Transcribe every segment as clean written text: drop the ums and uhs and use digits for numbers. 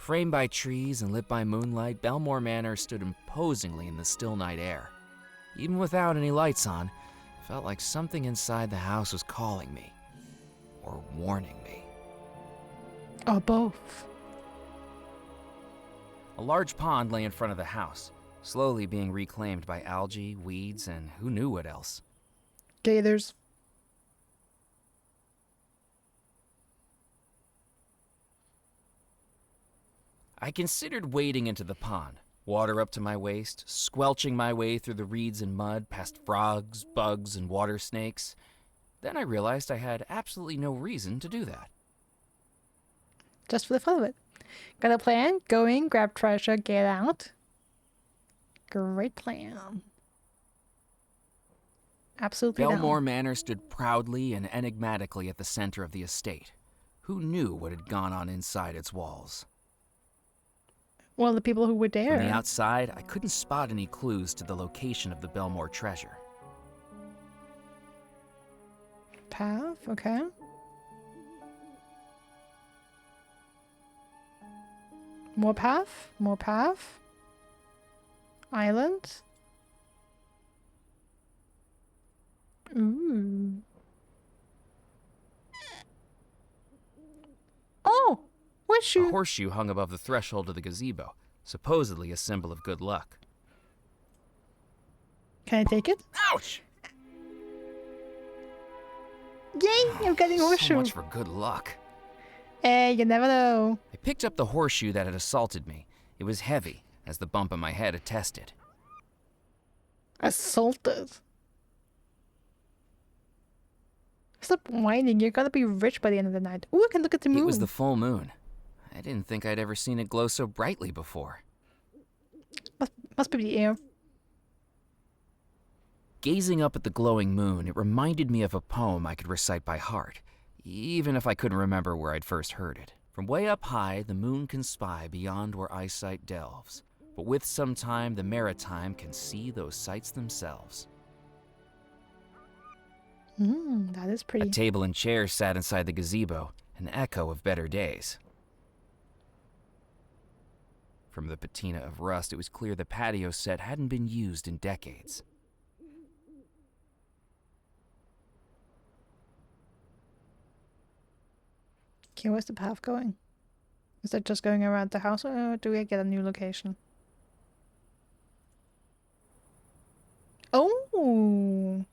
Framed by trees and lit by moonlight, Bellemore Manor stood imposingly in the still night air. Even without any lights on, it felt like something inside the house was calling me, or warning me. Or both. A large pond lay in front of the house, slowly being reclaimed by algae, weeds, and who knew what else. Gators. I considered wading into the pond, water up to my waist, squelching my way through the reeds and mud, past frogs, bugs, and water snakes. Then I realized I had absolutely no reason to do that. Just for the fun of it. Got a plan? Go in, grab treasure, get out. Great plan. Absolutely Bellemore Manor stood proudly and enigmatically at the center of the estate. Who knew what had gone on inside its walls? Well, the people who were there. From the outside, I couldn't spot any clues to the location of the Bellemore treasure. Path, okay. More path, more path. Island. Ooh. Oh! Horseshoe! A horseshoe hung above the threshold of the gazebo, supposedly a symbol of good luck. Can I take it? Ouch! Yay! I'm getting horseshoe. So much for good luck. Hey, you never know. I picked up the horseshoe that had assaulted me. It was heavy, as the bump on my head attested. Assaulted. Stop whining. You're gonna be rich by the end of the night. Ooh, I can look at the moon. It was the full moon. I didn't think I'd ever seen it glow so brightly before. Must be the air. Gazing up at the glowing moon, it reminded me of a poem I could recite by heart, even if I couldn't remember where I'd first heard it. From way up high, the moon can spy beyond where eyesight delves, but with some time, the maritime can see those sights themselves. That is pretty. A table and chairs sat inside the gazebo, an echo of better days. From the patina of rust, it was clear the patio set hadn't been used in decades. Okay, where's the path going? Is that just going around the house, or do we get a new location? Oh!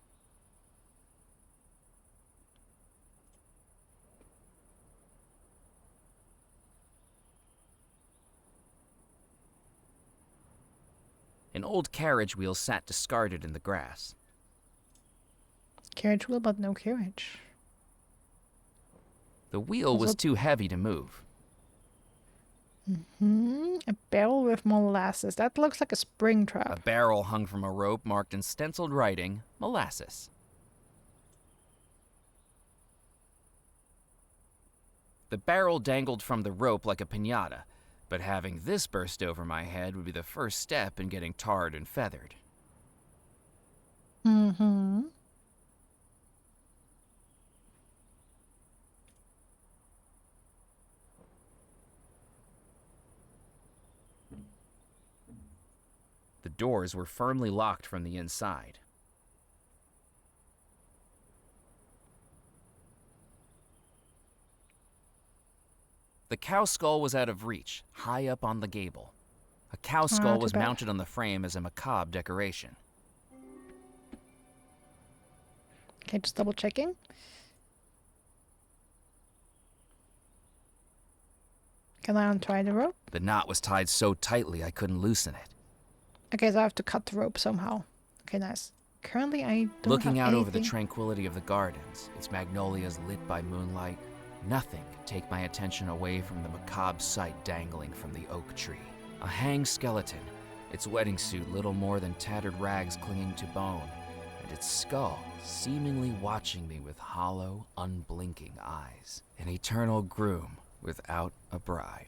An old carriage wheel sat discarded in the grass. Carriage wheel, but no carriage. The wheel was too heavy to move. A barrel with molasses. That looks like a spring trap. A barrel hung from a rope marked in stenciled writing, molasses. The barrel dangled from the rope like a piñata, but having this burst over my head would be the first step in getting tarred and feathered. The doors were firmly locked from the inside. The cow skull was out of reach, high up on the gable. A cow skull was mounted on the frame as a macabre decoration. Okay, just double checking. Can I untie the rope? The knot was tied so tightly I couldn't loosen it. Okay, so I have to cut the rope somehow. Okay, nice. Currently, I don't Looking have out anything. over the tranquility of the gardens, its magnolias lit by moonlight, nothing could take my attention away from the macabre sight dangling from the oak tree. A hanged skeleton, its wedding suit little more than tattered rags clinging to bone, and its skull seemingly watching me with hollow, unblinking eyes. An eternal groom without a bride.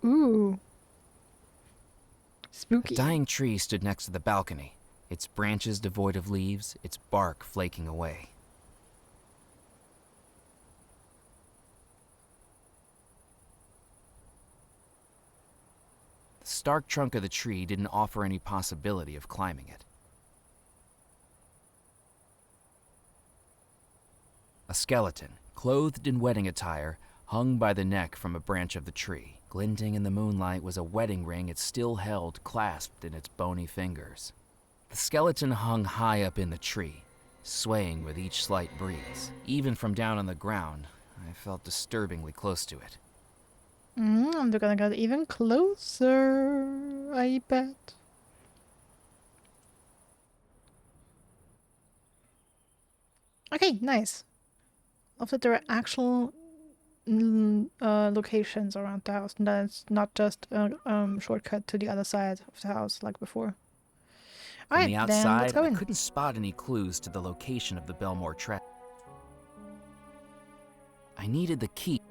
Ooh. Spooky. A dying tree stood next to the balcony, its branches devoid of leaves, its bark flaking away. stark trunk of the tree didn't offer any possibility of climbing it. A skeleton, clothed in wedding attire, hung by the neck from a branch of the tree. Glinting in the moonlight was a wedding ring it still held clasped in its bony fingers. The skeleton hung high up in the tree, swaying with each slight breeze. Even from down on the ground, I felt disturbingly close to it. They're gonna get even closer, I bet. Okay, nice. Love that there are actual locations around the house, and that it's not just a shortcut to the other side of the house like before. From Alright, the then let's outside, go I in. couldn't spot any clues to the location of the Bellemore treasure. I needed the key.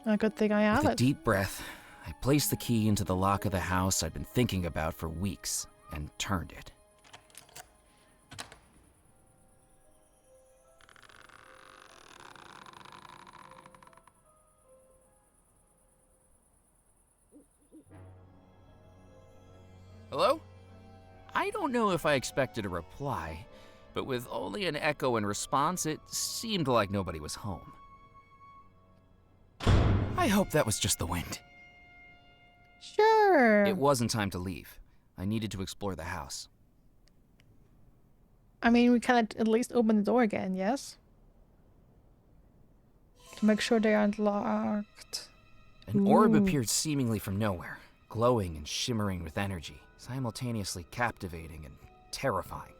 A good thing I have With a it. deep breath, I placed the key into the lock of the house I'd been thinking about for weeks and turned it. Hello? I don't know if I expected a reply, but with only an echo in response, it seemed like nobody was home. I hope that was just the wind. Sure. It wasn't time to leave. I needed to explore the house. I mean, we can at least open the door again, yes? To make sure they aren't locked. An orb Ooh. appeared seemingly from nowhere, glowing and shimmering with energy, simultaneously captivating and terrifying.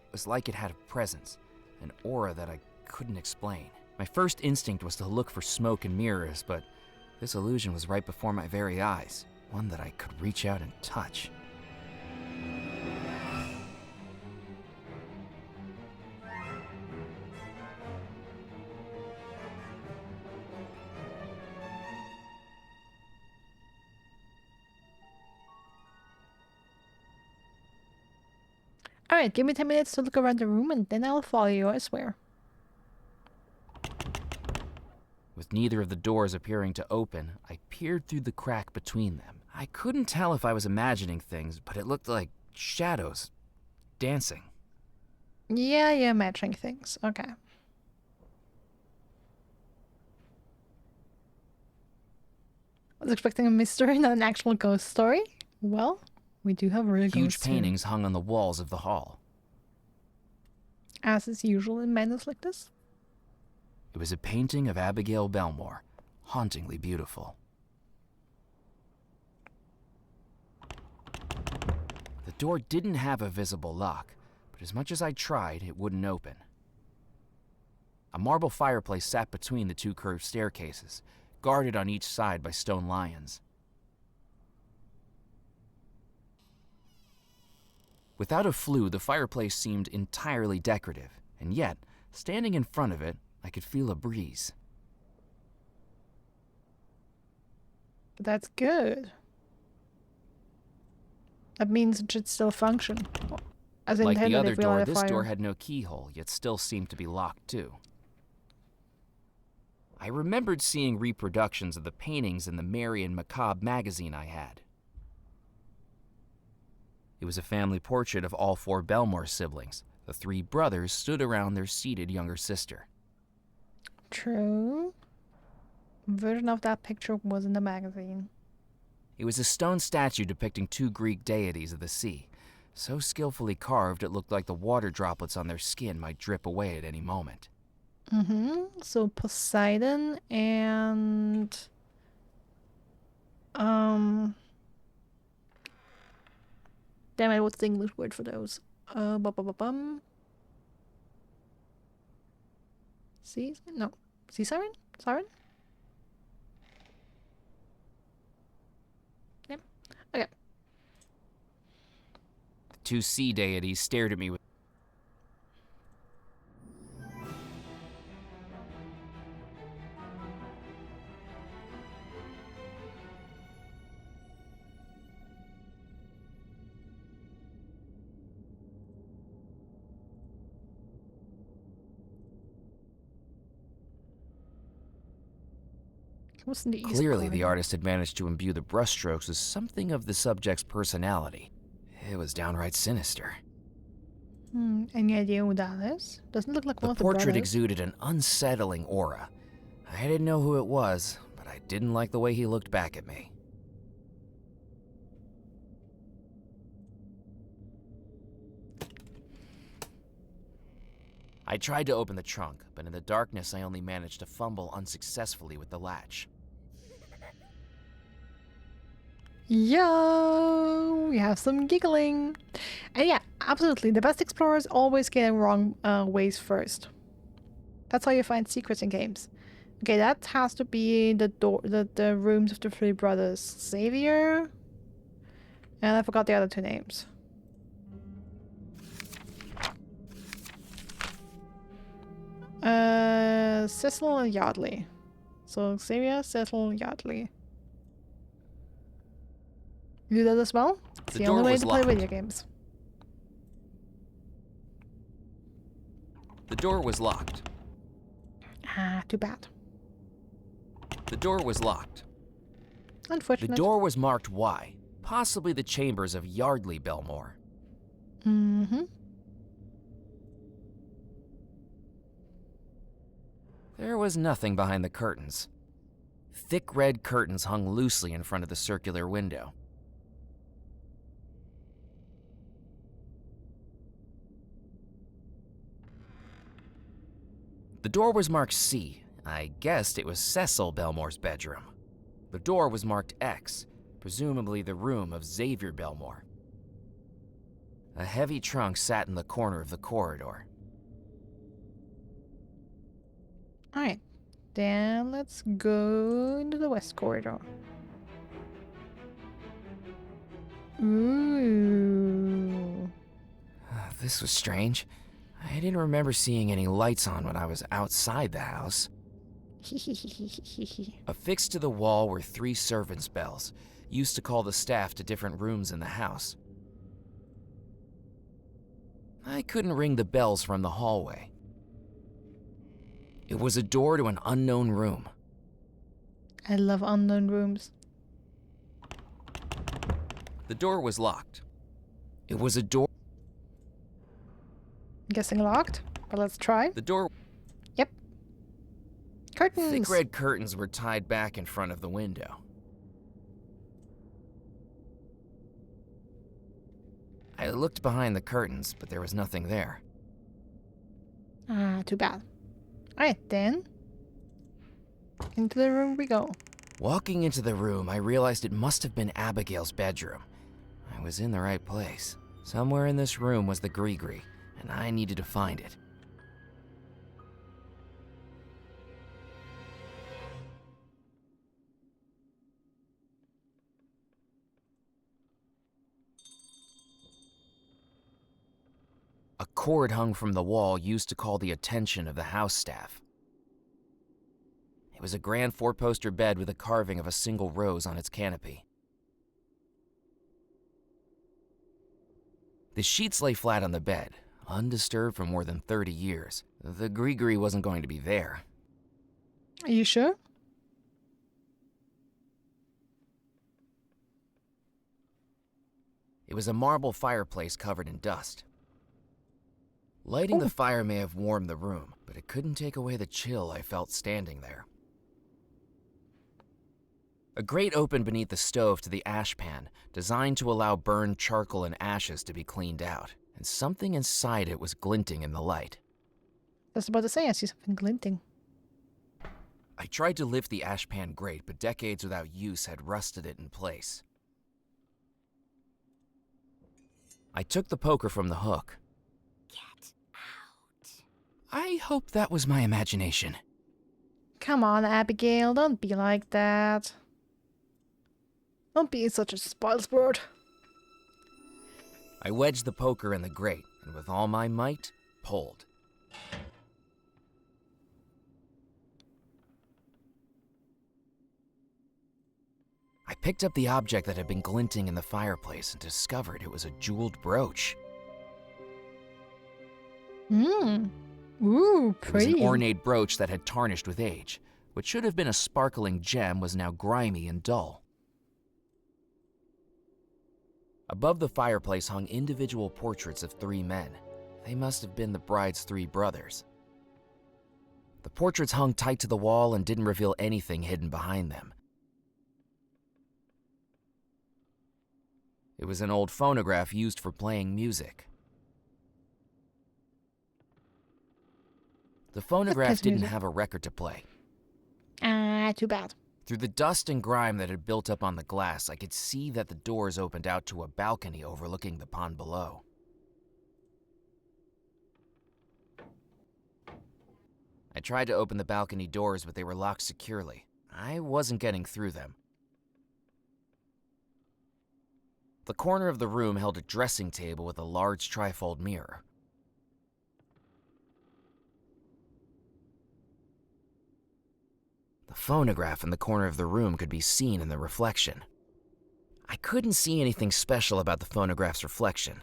It was like it had a presence, an aura that I couldn't explain. My first instinct was to look for smoke and mirrors, but this illusion was right before my very eyes, one that I could reach out and touch. Alright, give me 10 minutes to look around the room and then I'll follow you, I swear. With neither of the doors appearing to open, I peered through the crack between them. I couldn't tell if I was imagining things, but it looked like shadows dancing. Yeah, you're matching things. Okay. I was expecting a mystery, not an actual ghost story. Well, we do have real Huge ghosts here. paintings hung on the walls of the hall. As is usual in manors like this. It was a painting of Abigail Bellemore, hauntingly beautiful. The door didn't have a visible lock, but as much as I tried, it wouldn't open. A marble fireplace sat between the two curved staircases, guarded on each side by stone lions. Without a flue, the fireplace seemed entirely decorative, and yet, standing in front of it, I could feel a breeze. But that's good. That means it should still function. As Like the intended other if we door, light a this fire. door had no keyhole, yet still seemed to be locked too. I remembered seeing reproductions of the paintings in the Merry and Macabre magazine I had. It was a family portrait of all four Bellemore siblings. The three brothers stood around their seated younger sister. True. Version of that picture was in the magazine. It was a stone statue depicting two Greek deities of the sea, so skillfully carved it looked like the water droplets on their skin might drip away at any moment. So Poseidon and damn it, what's the English word for those? Sea? No. Sea siren? Siren? Yep. Okay. The two sea deities stared at me with What's in the east Clearly, the corner? artist had managed to imbue the brushstrokes with something of the subject's personality. It was downright sinister. Any idea who that is? Doesn't look like one The of the portrait brothers. exuded an unsettling aura. I didn't know who it was, but I didn't like the way he looked back at me. I tried to open the trunk, but in the darkness I only managed to fumble unsuccessfully with the latch. Yo, we have some giggling. And yeah, absolutely. The best explorers always get in wrong ways first. That's how you find secrets in games. Okay, that has to be the door, the rooms of the three brothers. Xavier. And I forgot the other two names. Cecil and Yardley. So Xavier, Cecil, Yardley. You do that as well? It's The the door only way was to play locked. video games. The door was locked. Ah, too bad. The door was locked. The Unfortunate. door was marked Y, possibly the chambers of Yardley Bellemore. Mm-hmm. There was nothing behind the curtains. Thick red curtains hung loosely in front of the circular window. The door was marked C. I guessed it was Cecil Bellemore's bedroom. The door was marked X, presumably the room of Xavier Bellemore. A heavy trunk sat in the corner of the corridor. Alright. Then let's go into the west corridor. Ooh. This was strange. I didn't remember seeing any lights on when I was outside the house. Affixed to the wall were 3 servants' bells, used to call the staff to different rooms in the house. I couldn't ring the bells from the hallway. It was a door to an unknown room. I love unknown rooms. The door was locked. It was a door. Guessing locked, but let's try. The door. Yep. Curtains. Thick red curtains were tied back in front of the window. I looked behind the curtains, but there was nothing there. Ah, too bad. Alright, then. Into the room we go. Walking into the room, I realized it must have been Abigail's bedroom. I was in the right place. Somewhere in this room was the Gree-Gree, and I needed to find it. A cord hung from the wall used to call the attention of the house staff. It was a grand 4-poster bed with a carving of a single rose on its canopy. The sheets lay flat on the bed, undisturbed for more than 30 years. The Gree-Gree wasn't going to be there. Are you sure? It was a marble fireplace covered in dust. Lighting the fire may have warmed the room, but it couldn't take away the chill I felt standing there. A grate opened beneath the stove to the ash pan, designed to allow burned charcoal and ashes to be cleaned out, and something inside it was glinting in the light. I was about to say, I see something glinting. I tried to lift the ash pan grate, but decades without use had rusted it in place. I took the poker from the hook. Get out. I hope that was my imagination. Come on, Abigail, don't be like that. Don't be such a spoilsport. I wedged the poker in the grate, and with all my might, pulled. I picked up the object that had been glinting in the fireplace and discovered it was a jeweled brooch. Ooh, It was pretty. an ornate brooch that had tarnished with age, What should have been a sparkling gem was now grimy and dull. Above the fireplace hung individual portraits of 3 men. They must have been the bride's 3 brothers. The portraits hung tight to the wall and didn't reveal anything hidden behind them. It was an old phonograph used for playing music. The phonograph didn't have a record to play. Too bad. Through the dust and grime that had built up on the glass, I could see that the doors opened out to a balcony overlooking the pond below. I tried to open the balcony doors, but they were locked securely. I wasn't getting through them. The corner of the room held a dressing table with a large trifold mirror. The phonograph in the corner of the room could be seen in the reflection. I couldn't see anything special about the phonograph's reflection.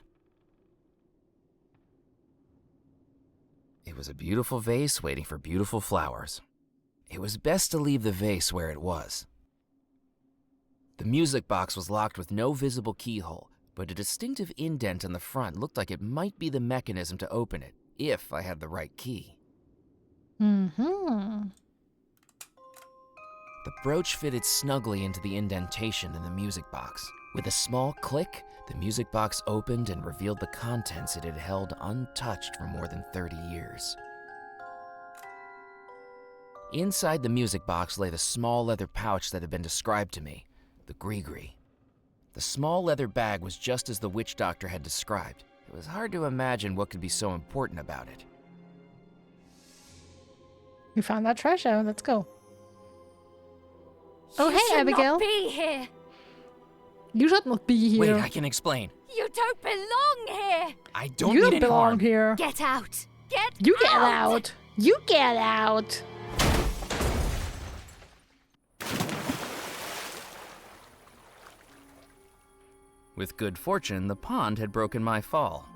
It was a beautiful vase waiting for beautiful flowers. It was best to leave the vase where it was. The music box was locked with no visible keyhole, but a distinctive indent on the front looked like it might be the mechanism to open it, if I had the right key. The brooch fitted snugly into the indentation in the music box. With a small click, the music box opened and revealed the contents it had held untouched for more than 30 years. Inside the music box lay the small leather pouch that had been described to me, the gree-gree. The small leather bag was just as the witch doctor had described. It was hard to imagine what could be so important about it. We found that treasure. Let's go. Oh, You hey, should Abigail. not be here. You should not be here. Wait, I can explain. You don't belong here. I don't You mean don't any belong harm. here. Get out. Get You get out. out. You get out. With good fortune, the pond had broken my fall.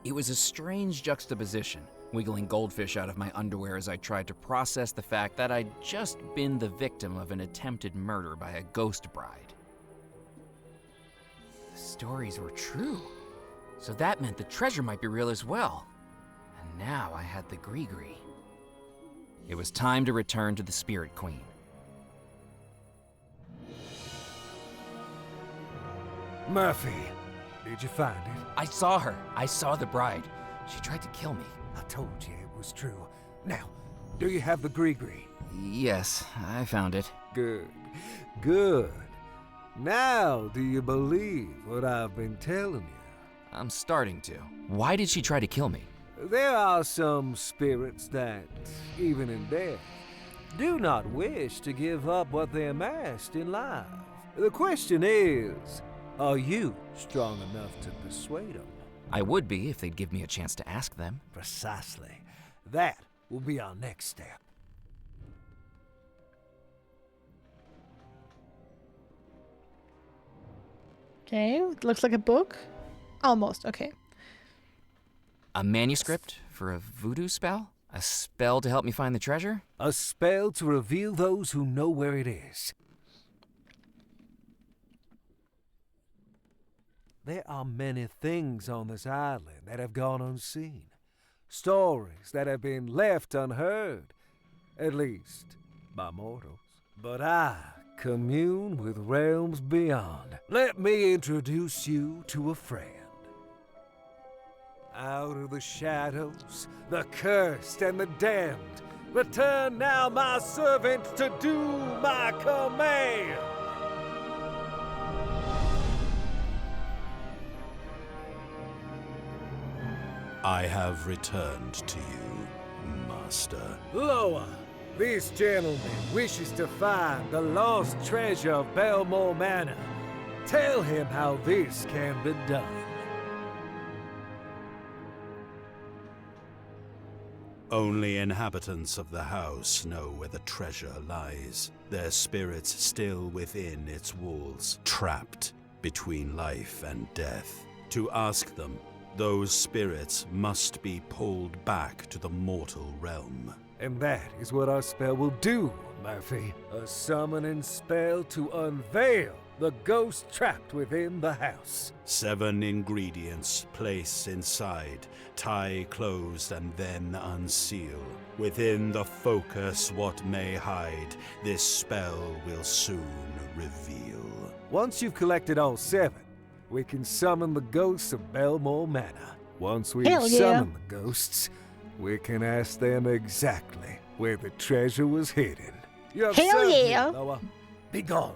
It was a strange juxtaposition, wiggling goldfish out of my underwear as I tried to process the fact that I'd just been the victim of an attempted murder by a ghost bride. The stories were true, so that meant the treasure might be real as well. And now I had the gree-gree. It was time to return to the Spirit Queen. Murphy, did you find it? I saw her. I saw the bride. She tried to kill me. I told you it was true. Now, do you have the gree-gree? Yes, I found it. Good. Good. Now, do you believe what I've been telling you? I'm starting to. Why did she try to kill me? There are some spirits that, even in death, do not wish to give up what they amassed in life. The question is, are you strong enough to persuade them? I would be if they'd give me a chance to ask them. Precisely. That will be our next step. Okay, it looks like a book. Almost, okay. A manuscript for a voodoo spell? A spell to help me find the treasure? A spell to reveal those who know where it is. There are many things on this island that have gone unseen. Stories that have been left unheard, at least by mortals. But I commune with realms beyond. Let me introduce you to a friend. Out of the shadows, the cursed and the damned, return now, my servants, to do my command. I have returned to you, Master. Loa, this gentleman wishes to find the lost treasure of Bellemore Manor. Tell him how this can be done. Only inhabitants of the house know where the treasure lies, their spirits still within its walls, trapped between life and death. To ask them Those spirits must be pulled back to the mortal realm. And that is what our spell will do, Murphy. A summoning spell to unveil the ghost trapped within the house. 7 ingredients place inside, tie closed and then unseal. Within the focus what may hide, this spell will soon reveal. Once you've collected all 7, we can summon the ghosts of Bellemore Manor. Once we've Hell yeah. summoned the ghosts, we can ask them exactly where the treasure was hidden. You have Hell served me, yeah. Loa. Be gone.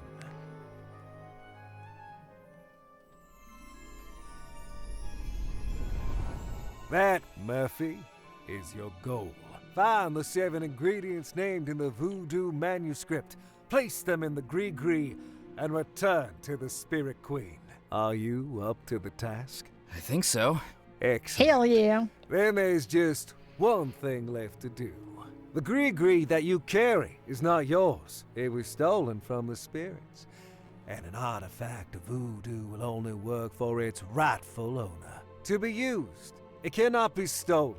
That, Murphy, is your goal. Find the 7 ingredients named in the voodoo manuscript, place them in the gree-gree, and return to the Spirit Queen. Are you up to the task? I think so. Excellent. Hell yeah. Then there's just one thing left to do. The gree-gree that you carry is not yours. It was stolen from the spirits. And an artifact of voodoo will only work for its rightful owner. To be used, it cannot be stolen.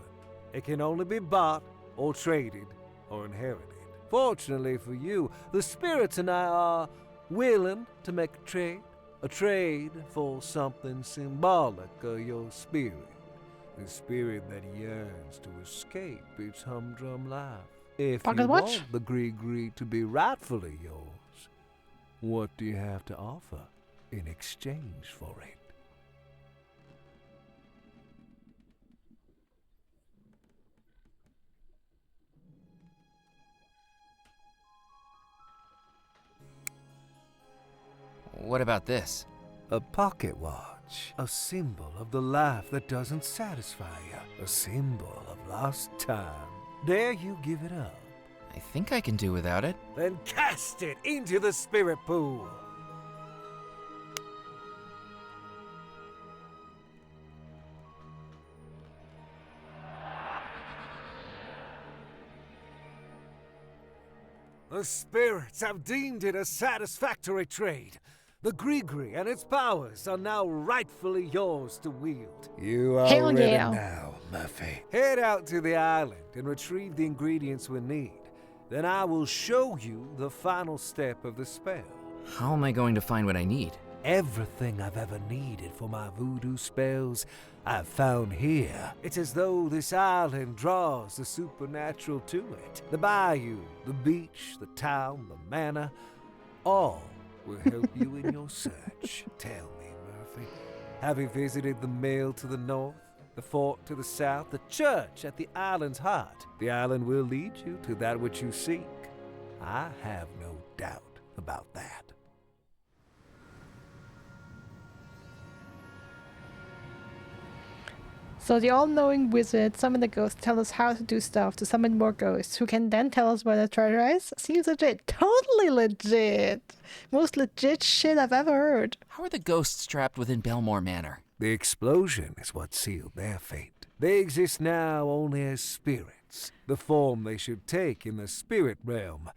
It can only be bought, or traded, or inherited. Fortunately for you, the spirits and I are willing to make a trade for something symbolic of your spirit. The spirit that yearns to escape its humdrum life. If Pocket you watch? want the gree-gree to be rightfully yours, what do you have to offer in exchange for it? What about this? A pocket watch, a symbol of the life that doesn't satisfy you, a symbol of lost time. Dare you give it up? I think I can do without it. Then cast it into the spirit pool. The spirits have deemed it a satisfactory trade. The gree-gree and its powers are now rightfully yours to wield. You are Hell ready yeah. now, Murphy. Head out to the island and retrieve the ingredients we need. Then I will show you the final step of the spell. How am I going to find what I need? Everything I've ever needed for my voodoo spells, I've found here. It's as though this island draws the supernatural to it. The bayou, the beach, the town, the manor, all will help you in your search. Tell me, Murphy, have you visited the mill to the north, the fort to the south, the church at the island's heart? The island will lead you to that which you seek. I have no doubt about that. So the all-knowing wizard summon the ghosts, tell us how to do stuff to summon more ghosts, who can then tell us where the treasure is? Seems legit. Totally legit. Most legit shit I've ever heard. How are the ghosts trapped within Bellemore Manor? The explosion is what sealed their fate. They exist now only as spirits, the form they should take in the spirit realm,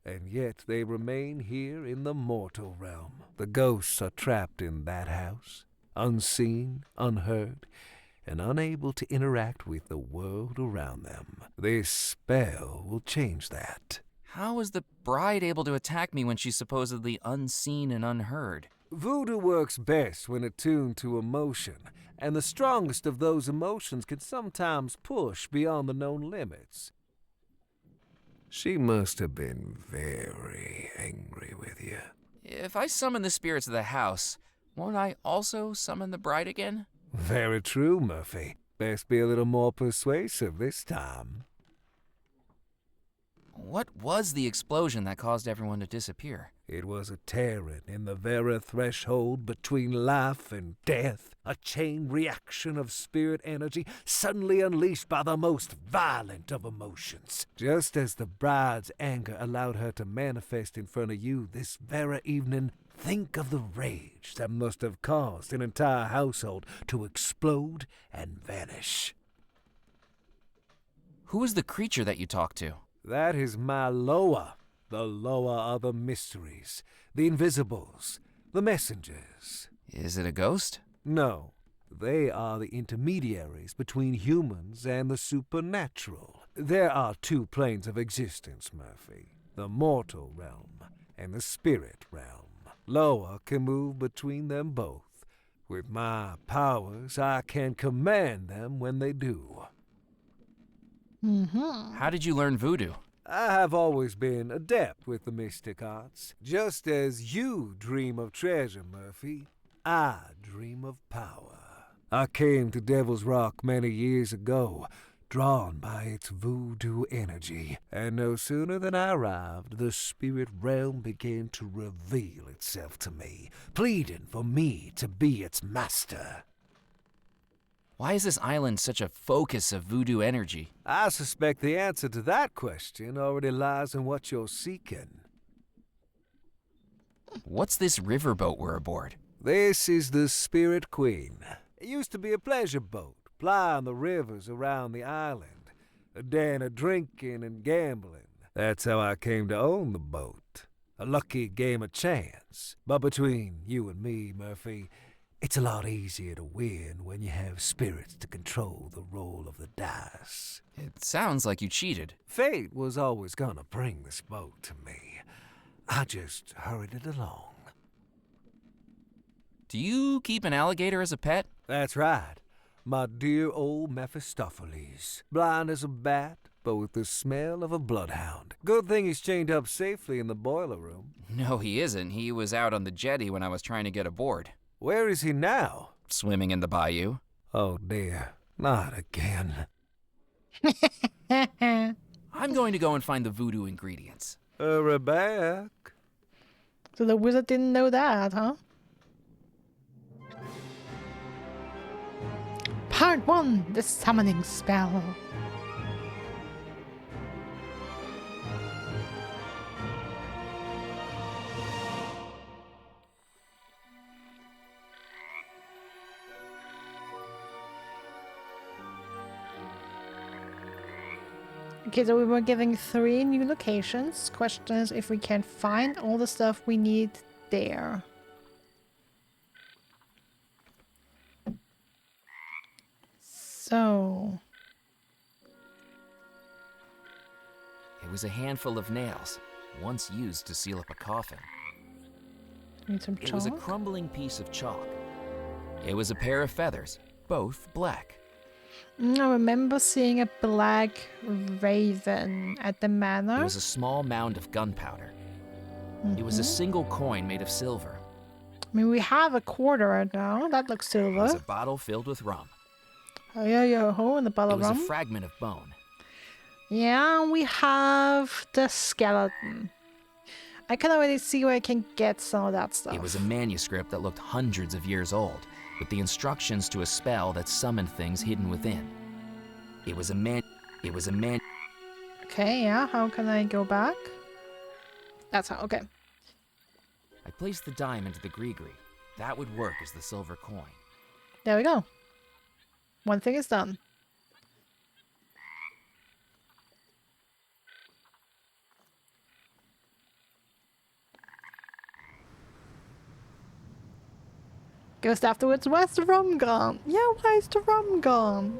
and yet they remain here in the mortal realm. The ghosts are trapped in that house, unseen, unheard, and unable to interact with the world around them. This spell will change that. How is the bride able to attack me when she's supposedly unseen and unheard? Voodoo works best when attuned to emotion, and the strongest of those emotions can sometimes push beyond the known limits. She must have been very angry with you. If I summon the spirits of the house, won't I also summon the bride again? Very true, Murphy. Best be a little more persuasive this time. What was the explosion that caused everyone to disappear? It was a tearing in the very threshold between life and death, a chain reaction of spirit energy suddenly unleashed by the most violent of emotions. Just as the bride's anger allowed her to manifest in front of you this very evening, think of the rage that must have caused an entire household to explode and vanish. Who is the creature that you talked to? That is my Loa, the Loa of the mysteries, the invisibles, the messengers. Is it a ghost? No, They are the intermediaries between humans and the supernatural. There are two planes of existence, Murphy. The mortal realm and the spirit realm. Loa can move between them both. With my powers, I can command them when they do. How did you learn voodoo? I have always been adept with the mystic arts. Just as you dream of treasure, Murphy, I dream of power. I came to Devil's Rock many years ago, drawn by its voodoo energy, and no sooner than I arrived, the spirit realm began to reveal itself to me, pleading for me to be its master. Why is this island such a focus of voodoo energy? I suspect the answer to that question already lies in what you're seeking. What's this riverboat we're aboard? This is the Spirit Queen. It used to be a pleasure boat, ply on the rivers around the island, a den of drinking and gambling. That's how I came to own the boat. A lucky game of chance. But between you and me, Murphy, it's a lot easier to win when you have spirits to control the roll of the dice. It sounds like you cheated. Fate was always gonna bring this boat to me. I just hurried it along. Do you keep an alligator as a pet? That's right. My dear old Mephistopheles. Blind as a bat, but with the smell of a bloodhound. Good thing he's chained up safely in the boiler room. No, he isn't. He was out on the jetty when I was trying to get aboard. Where is he now? Swimming in the bayou. Oh dear, not again. I'm going to go and find the voodoo ingredients. Hurry back. So the wizard didn't know that, huh? Part 1, the summoning spell. Okay, so we were given 3 new locations. Question is if we can find all the stuff we need there. So... It was a handful of nails, once used to seal up a coffin. Need some chalk? It was a crumbling piece of chalk. It was a pair of feathers, both black. I remember seeing a black raven at the manor. It was a small mound of gunpowder. It was a single coin made of silver. I mean, we have a quarter right now. That looks It was silver. a bottle filled with rum. Oh, yeah, yeah, ho, in the bottle It was a rum. fragment of bone. Yeah, we have the skeleton. I can already see where I can get some of that stuff. It was a manuscript that looked hundreds of years old, with the instructions to a spell that summoned things hidden within. It was a man. Okay, yeah, how can I go back? That's how, okay. I placed the dime into the gree-gree. That would work as the silver coin. There we go. One thing is done. Ghost afterwards, where's the rum gone? Yeah, where's the rum gone?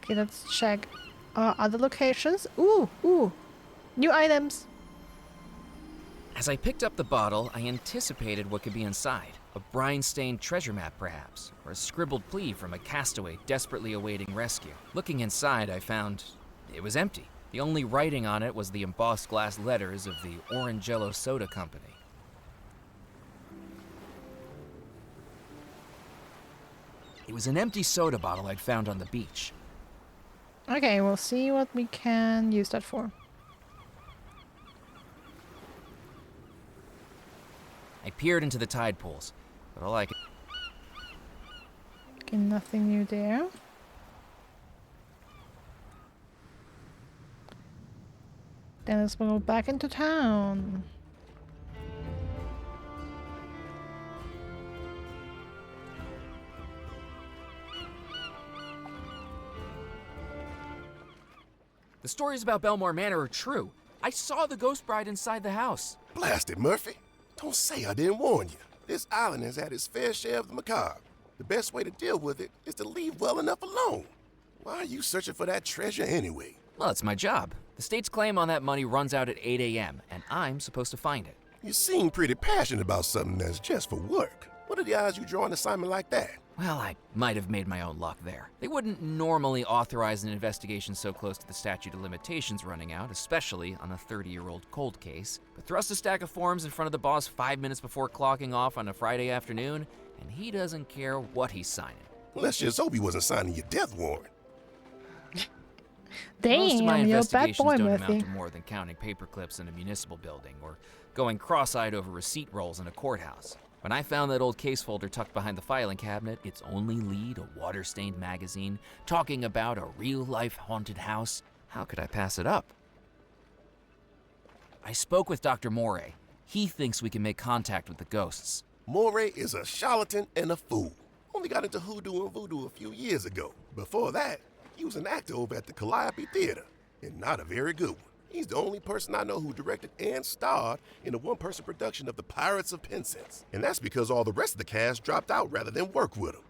Okay, let's check other locations. Ooh, new items. As I picked up the bottle, I anticipated what could be inside. A brine-stained treasure map, perhaps, or a scribbled plea from a castaway desperately awaiting rescue. Looking inside, I found it was empty. The only writing on it was the embossed glass letters of the Orangello Soda Company. It was an empty soda bottle I'd found on the beach. Okay, we'll see what we can use that for. I peered into the tide pools, but all I could... Okay, nothing new there. Then let's go back into town. The stories about Bellemore Manor are true. I saw the ghost bride inside the house. Blast it, Murphy. Don't say I didn't warn you. This island has had its fair share of the macabre. The best way to deal with it is to leave well enough alone. Why are you searching for that treasure anyway? Well, it's my job. The state's claim on that money runs out at 8 a.m., and I'm supposed to find it. You seem pretty passionate about something that's just for work. What are the odds you draw an assignment like that? Well, I might have made my own luck there. They wouldn't normally authorize an investigation so close to the statute of limitations running out, especially on a 30-year-old cold case. But thrust a stack of forms in front of the boss 5 minutes before clocking off on a Friday afternoon, and he doesn't care what he's signing. Well, let's just hope he wasn't signing your death warrant. Most of my Damn, you're a bad investigations boy, don't Murphy. amount to more than counting paper clips in a municipal building or going cross-eyed over receipt rolls in a courthouse. When I found that old case folder tucked behind the filing cabinet, its only lead, a water-stained magazine, talking about a real-life haunted house, how could I pass it up? I spoke with Dr. Moray. He thinks we can make contact with the ghosts. Moray is a charlatan and a fool. Only got into hoodoo and voodoo a few years ago. Before that, he was an actor over at the Calliope Theater, and not a very good one. He's the only person I know who directed and starred in a one-person production of The Pirates of Penzance. And that's because all the rest of the cast dropped out rather than work with him.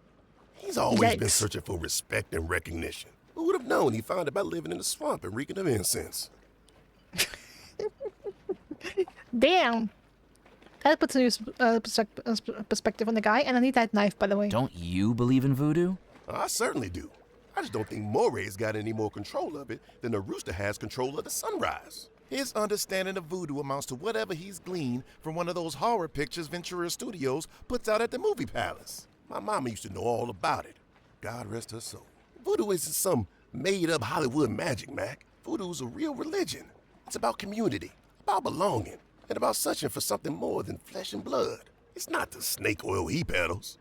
He's always been Yikes. searching for respect and recognition. Who would have known he found it by living in the swamp and reeking of incense? Damn. That puts a new perspective on the guy, and I need that knife, by the way. Don't you believe in voodoo? I certainly do. I just don't think Moray's got any more control of it than the rooster has control of the sunrise. His understanding of voodoo amounts to whatever he's gleaned from one of those horror pictures Ventura Studios puts out at the movie palace. My mama used to know all about it. God rest her soul. Voodoo isn't some made-up Hollywood magic, Mac. Voodoo's a real religion. It's about community, about belonging, and about searching for something more than flesh and blood. It's not the snake oil he peddles.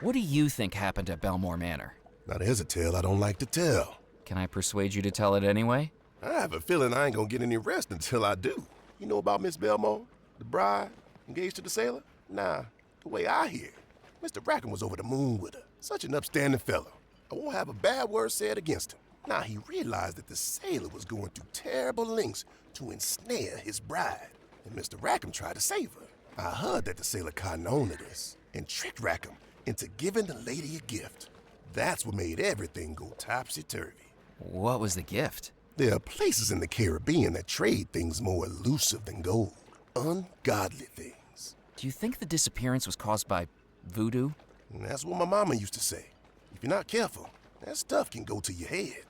What do you think happened at Bellemore Manor? Now there's a tale I don't like to tell. Can I persuade you to tell it anyway? I have a feeling I ain't gonna get any rest until I do. You know about Miss Bellemore, the bride, engaged to the sailor? Nah, the way I hear, Mr. Rackham was over the moon with her. Such an upstanding fellow. I won't have a bad word said against him. Now he realized that the sailor was going through terrible lengths to ensnare his bride, and Mr. Rackham tried to save her. I heard that the sailor caught on to this and tricked Rackham into giving the lady a gift. That's what made everything go topsy-turvy. What was the gift? There are places in the Caribbean that trade things more elusive than gold. Ungodly things. Do you think the disappearance was caused by voodoo? And that's what my mama used to say. If you're not careful, that stuff can go to your head.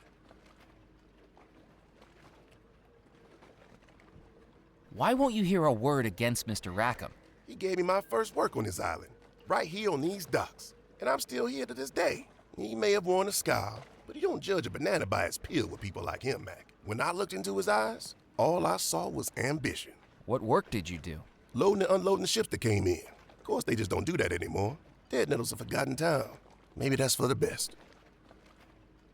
Why won't you hear a word against Mr. Rackham? He gave me my first work on this island, right here on these docks. And I'm still here to this day. He may have worn a scowl, but you don't judge a banana by its peel with people like him, Mac. When I looked into his eyes, all I saw was ambition. What work did you do? Loading and unloading the ships that came in. Of course, they just don't do that anymore. Dead Nettle's a forgotten town. Maybe that's for the best.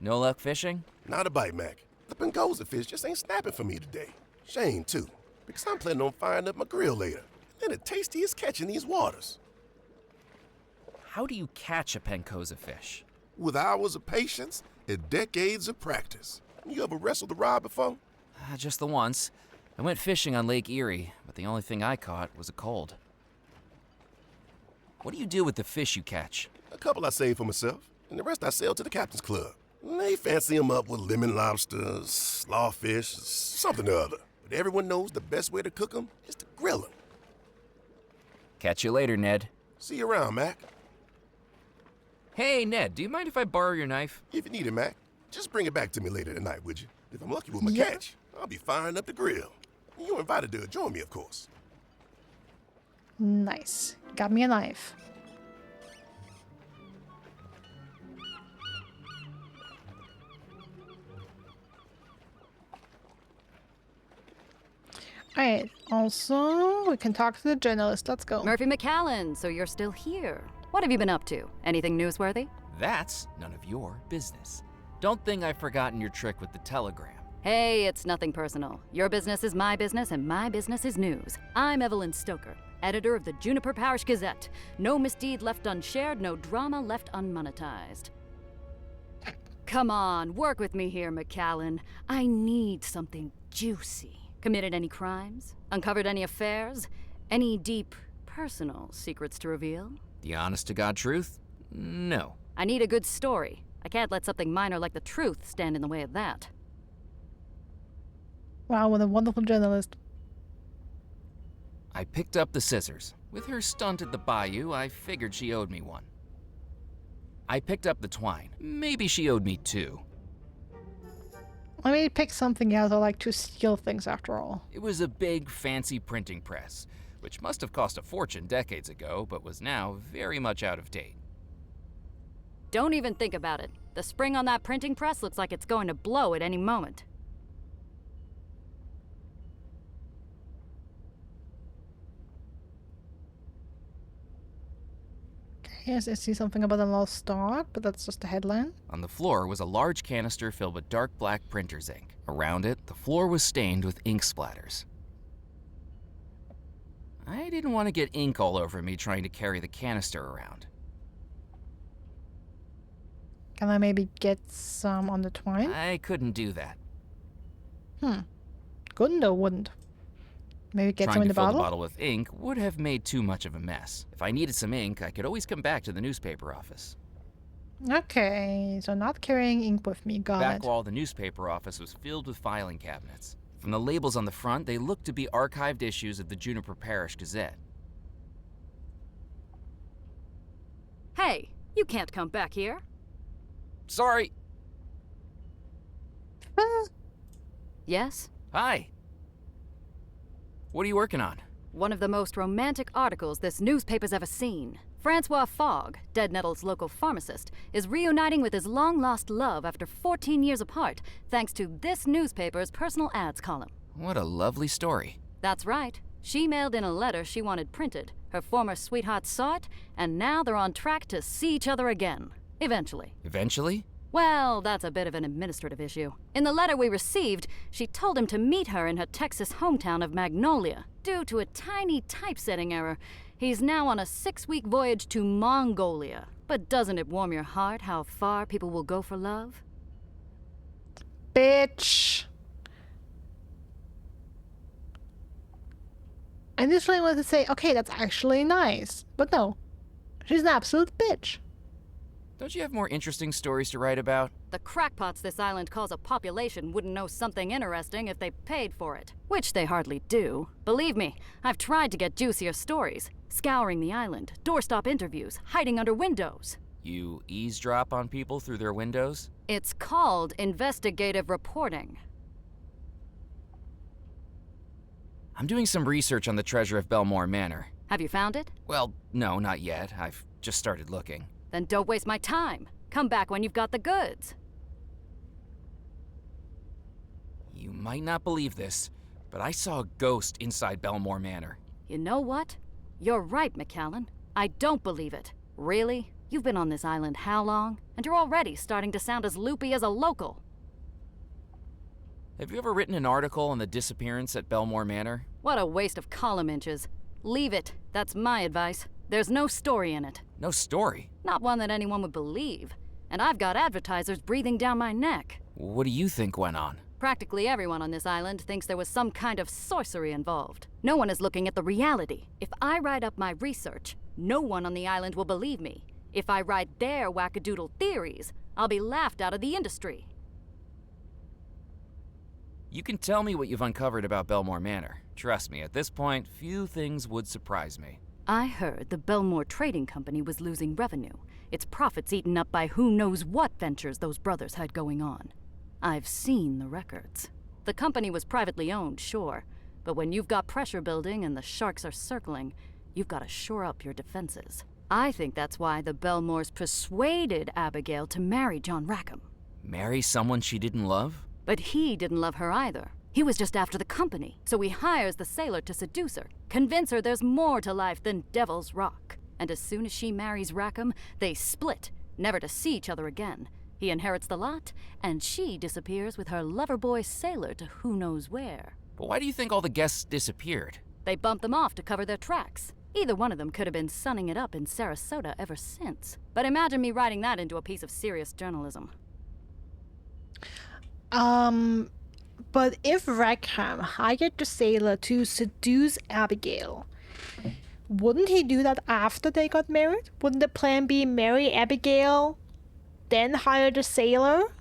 No luck fishing? Not a bite, Mac. The Pencosa fish just ain't snapping for me today. Shame, too, because I'm planning on firing up my grill later. And the tastiest catch in these waters. How do you catch a Pencosa fish? With hours of patience and decades of practice. You ever wrestled a rod before? Just the once. I went fishing on Lake Erie, but the only thing I caught was a cold. What do you do with the fish you catch? A couple I saved for myself, and the rest I sell to the Captain's Club. They fancy them up with lemon lobsters, slawfish, something or other. But everyone knows the best way to cook them is to grill them. Catch you later, Ned. See you around, Mac. Hey, Ned, do you mind if I borrow your knife? If you need it, Mac, just bring it back to me later tonight, would you? If I'm lucky with my Yeah. catch, I'll be firing up the grill. You're invited to join me, of course. Nice. Got me a knife. Alright, also, we can talk to the journalist. Let's go. Murphy McCallan, so you're still here. What have you been up to? Anything newsworthy? That's none of your business. Don't think I've forgotten your trick with the telegram. Hey, it's nothing personal. Your business is my business, and my business is news. I'm Evelyn Stoker, editor of the Juniper Parish Gazette. No misdeed left unshared, no drama left unmonetized. Come on, work with me here, McCallan. I need something juicy. Committed any crimes? Uncovered any affairs? Any deep, personal secrets to reveal? The honest-to-God truth? No. I need a good story. I can't let something minor like the truth stand in the way of that. Wow, what a wonderful journalist. I picked up the scissors. With her stunt at the bayou, I figured she owed me one. I picked up the twine. Maybe she owed me two. Let me pick something else. I like to steal things after all. It was a big, fancy printing press, which must have cost a fortune decades ago, but was now very much out of date. Don't even think about it. The spring on that printing press looks like it's going to blow at any moment. Yes, I see something about a lost stock, but that's just a headline. On the floor was a large canister filled with dark black printer's ink. Around it, the floor was stained with ink splatters. I didn't want to get ink all over me trying to carry the canister around. Can I maybe get some on the twine? I couldn't do that. Couldn't or wouldn't? Maybe get Trying some in to the fill bottle? the bottle with ink would have made too much of a mess. If I needed some ink, I could always come back to the newspaper office. Okay, so not carrying ink with me, got Back it. wall, the newspaper office was filled with filing cabinets. From the labels on the front, they looked to be archived issues of the Juniper Parish Gazette. Hey, you can't come back here. Sorry. Yes? Hi. What are you working on? One of the most romantic articles this newspaper's ever seen. Francois Fogg, Dead Nettle's local pharmacist, is reuniting with his long-lost love after 14 years apart, thanks to this newspaper's personal ads column. What a lovely story. That's right. She mailed in a letter she wanted printed. Her former sweetheart saw it, and now they're on track to see each other again. Eventually. Eventually? Well, that's a bit of an administrative issue. In the letter we received, she told him to meet her in her Texas hometown of Magnolia. Due to a tiny typesetting error, he's now on a 6-week voyage to Mongolia. But doesn't it warm your heart how far people will go for love? Bitch. I initially wanted to say, okay, that's actually nice. But no. She's an absolute bitch. Don't you have more interesting stories to write about? The crackpots this island calls a population wouldn't know something interesting if they paid for it. Which they hardly do. Believe me, I've tried to get juicier stories. Scouring the island, doorstop interviews, hiding under windows. You eavesdrop on people through their windows? It's called investigative reporting. I'm doing some research on the treasure of Bellemore Manor. Have you found it? Well, no, not yet. I've just started looking. Then don't waste my time. Come back when you've got the goods. You might not believe this, but I saw a ghost inside Bellemore Manor. You know what? You're right, McCallan. I don't believe it. Really? You've been on this island how long? And you're already starting to sound as loopy as a local. Have you ever written an article on the disappearance at Bellemore Manor? What a waste of column inches. Leave it. That's my advice. There's no story in it. No story? Not one that anyone would believe. And I've got advertisers breathing down my neck. What do you think went on? Practically everyone on this island thinks there was some kind of sorcery involved. No one is looking at the reality. If I write up my research, no one on the island will believe me. If I write their wackadoodle theories, I'll be laughed out of the industry. You can tell me what you've uncovered about Bellemore Manor. Trust me, at this point, few things would surprise me. I heard the Bellemore Trading Company was losing revenue. Its profits eaten up by who knows what ventures those brothers had going on. I've seen the records. The company was privately owned, sure, but when you've got pressure building and the sharks are circling, you've got to shore up your defenses. I think that's why the Bellemores persuaded Abigail to marry John Rackham. Marry someone she didn't love? But he didn't love her either. He was just after the company, so he hires the sailor to seduce her, convince her there's more to life than Devil's Rock. And as soon as she marries Rackham, they split, never to see each other again. He inherits the lot, and she disappears with her lover boy sailor to who knows where. But why do you think all the guests disappeared? They bumped them off to cover their tracks. Either one of them could have been sunning it up in Sarasota ever since. But imagine me writing that into a piece of serious journalism. But if Rackham hired the sailor to seduce Abigail, wouldn't he do that after they got married? Wouldn't the plan be marry Abigail, then hire the sailor?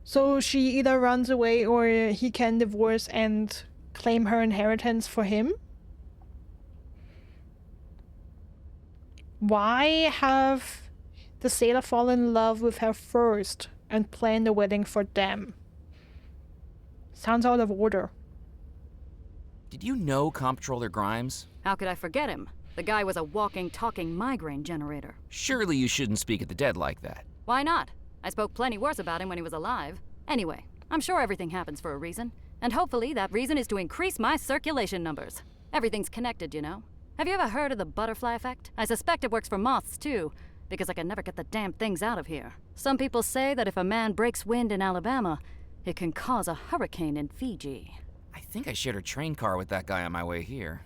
So she either runs away or he can divorce and claim her inheritance for him? Why have the sailor fall in love with her first and plan the wedding for them? Sounds out of order. Did you know Comptroller Grimes? How could I forget him? The guy was a walking, talking migraine generator. Surely you shouldn't speak of the dead like that. Why not? I spoke plenty worse about him when he was alive. Anyway, I'm sure everything happens for a reason. And hopefully that reason is to increase my circulation numbers. Everything's connected, you know? Have you ever heard of the butterfly effect? I suspect it works for moths, too, because I can never get the damn things out of here. Some people say that if a man breaks wind in Alabama, it can cause a hurricane in Fiji. I think I shared a train car with that guy on my way here.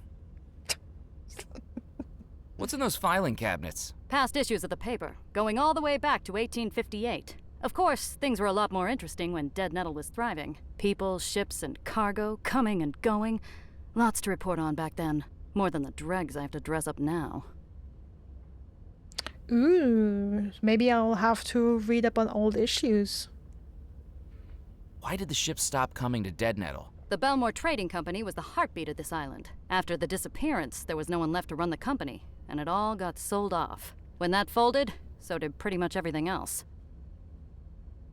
What's in those filing cabinets? Past issues of the paper, going all the way back to 1858. Of course, things were a lot more interesting when Dead Nettle was thriving. People, ships, and cargo coming and going. Lots to report on back then. More than the dregs I have to dress up now. Ooh, maybe I'll have to read up on old issues. Why did the ship stop coming to Dead Nettle? The Bellemore Trading Company was the heartbeat of this island. After the disappearance, there was no one left to run the company, and it all got sold off. When that folded, so did pretty much everything else.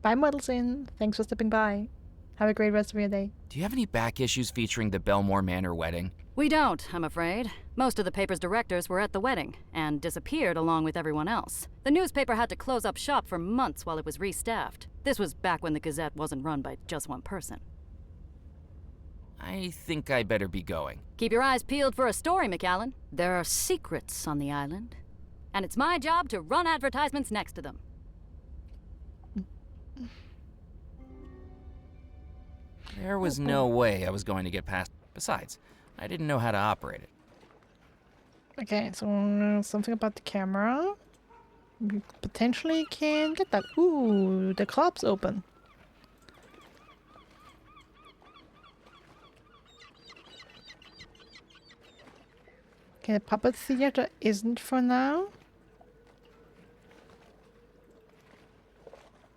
Bye, Muddleson. Thanks for stopping by. Have a great rest of your day. Do you have any back issues featuring the Bellemore Manor wedding? We don't, I'm afraid. Most of the paper's directors were at the wedding, and disappeared along with everyone else. The newspaper had to close up shop for months while it was restaffed. This was back when the Gazette wasn't run by just one person. I think I better be going. Keep your eyes peeled for a story, McAllen. There are secrets on the island, and it's my job to run advertisements next to them. There was no way I was going to get past. Besides, I didn't know how to operate it. Okay, so something about the camera. We potentially can get that. Ooh, the club's open. Okay, the puppet theater isn't for now.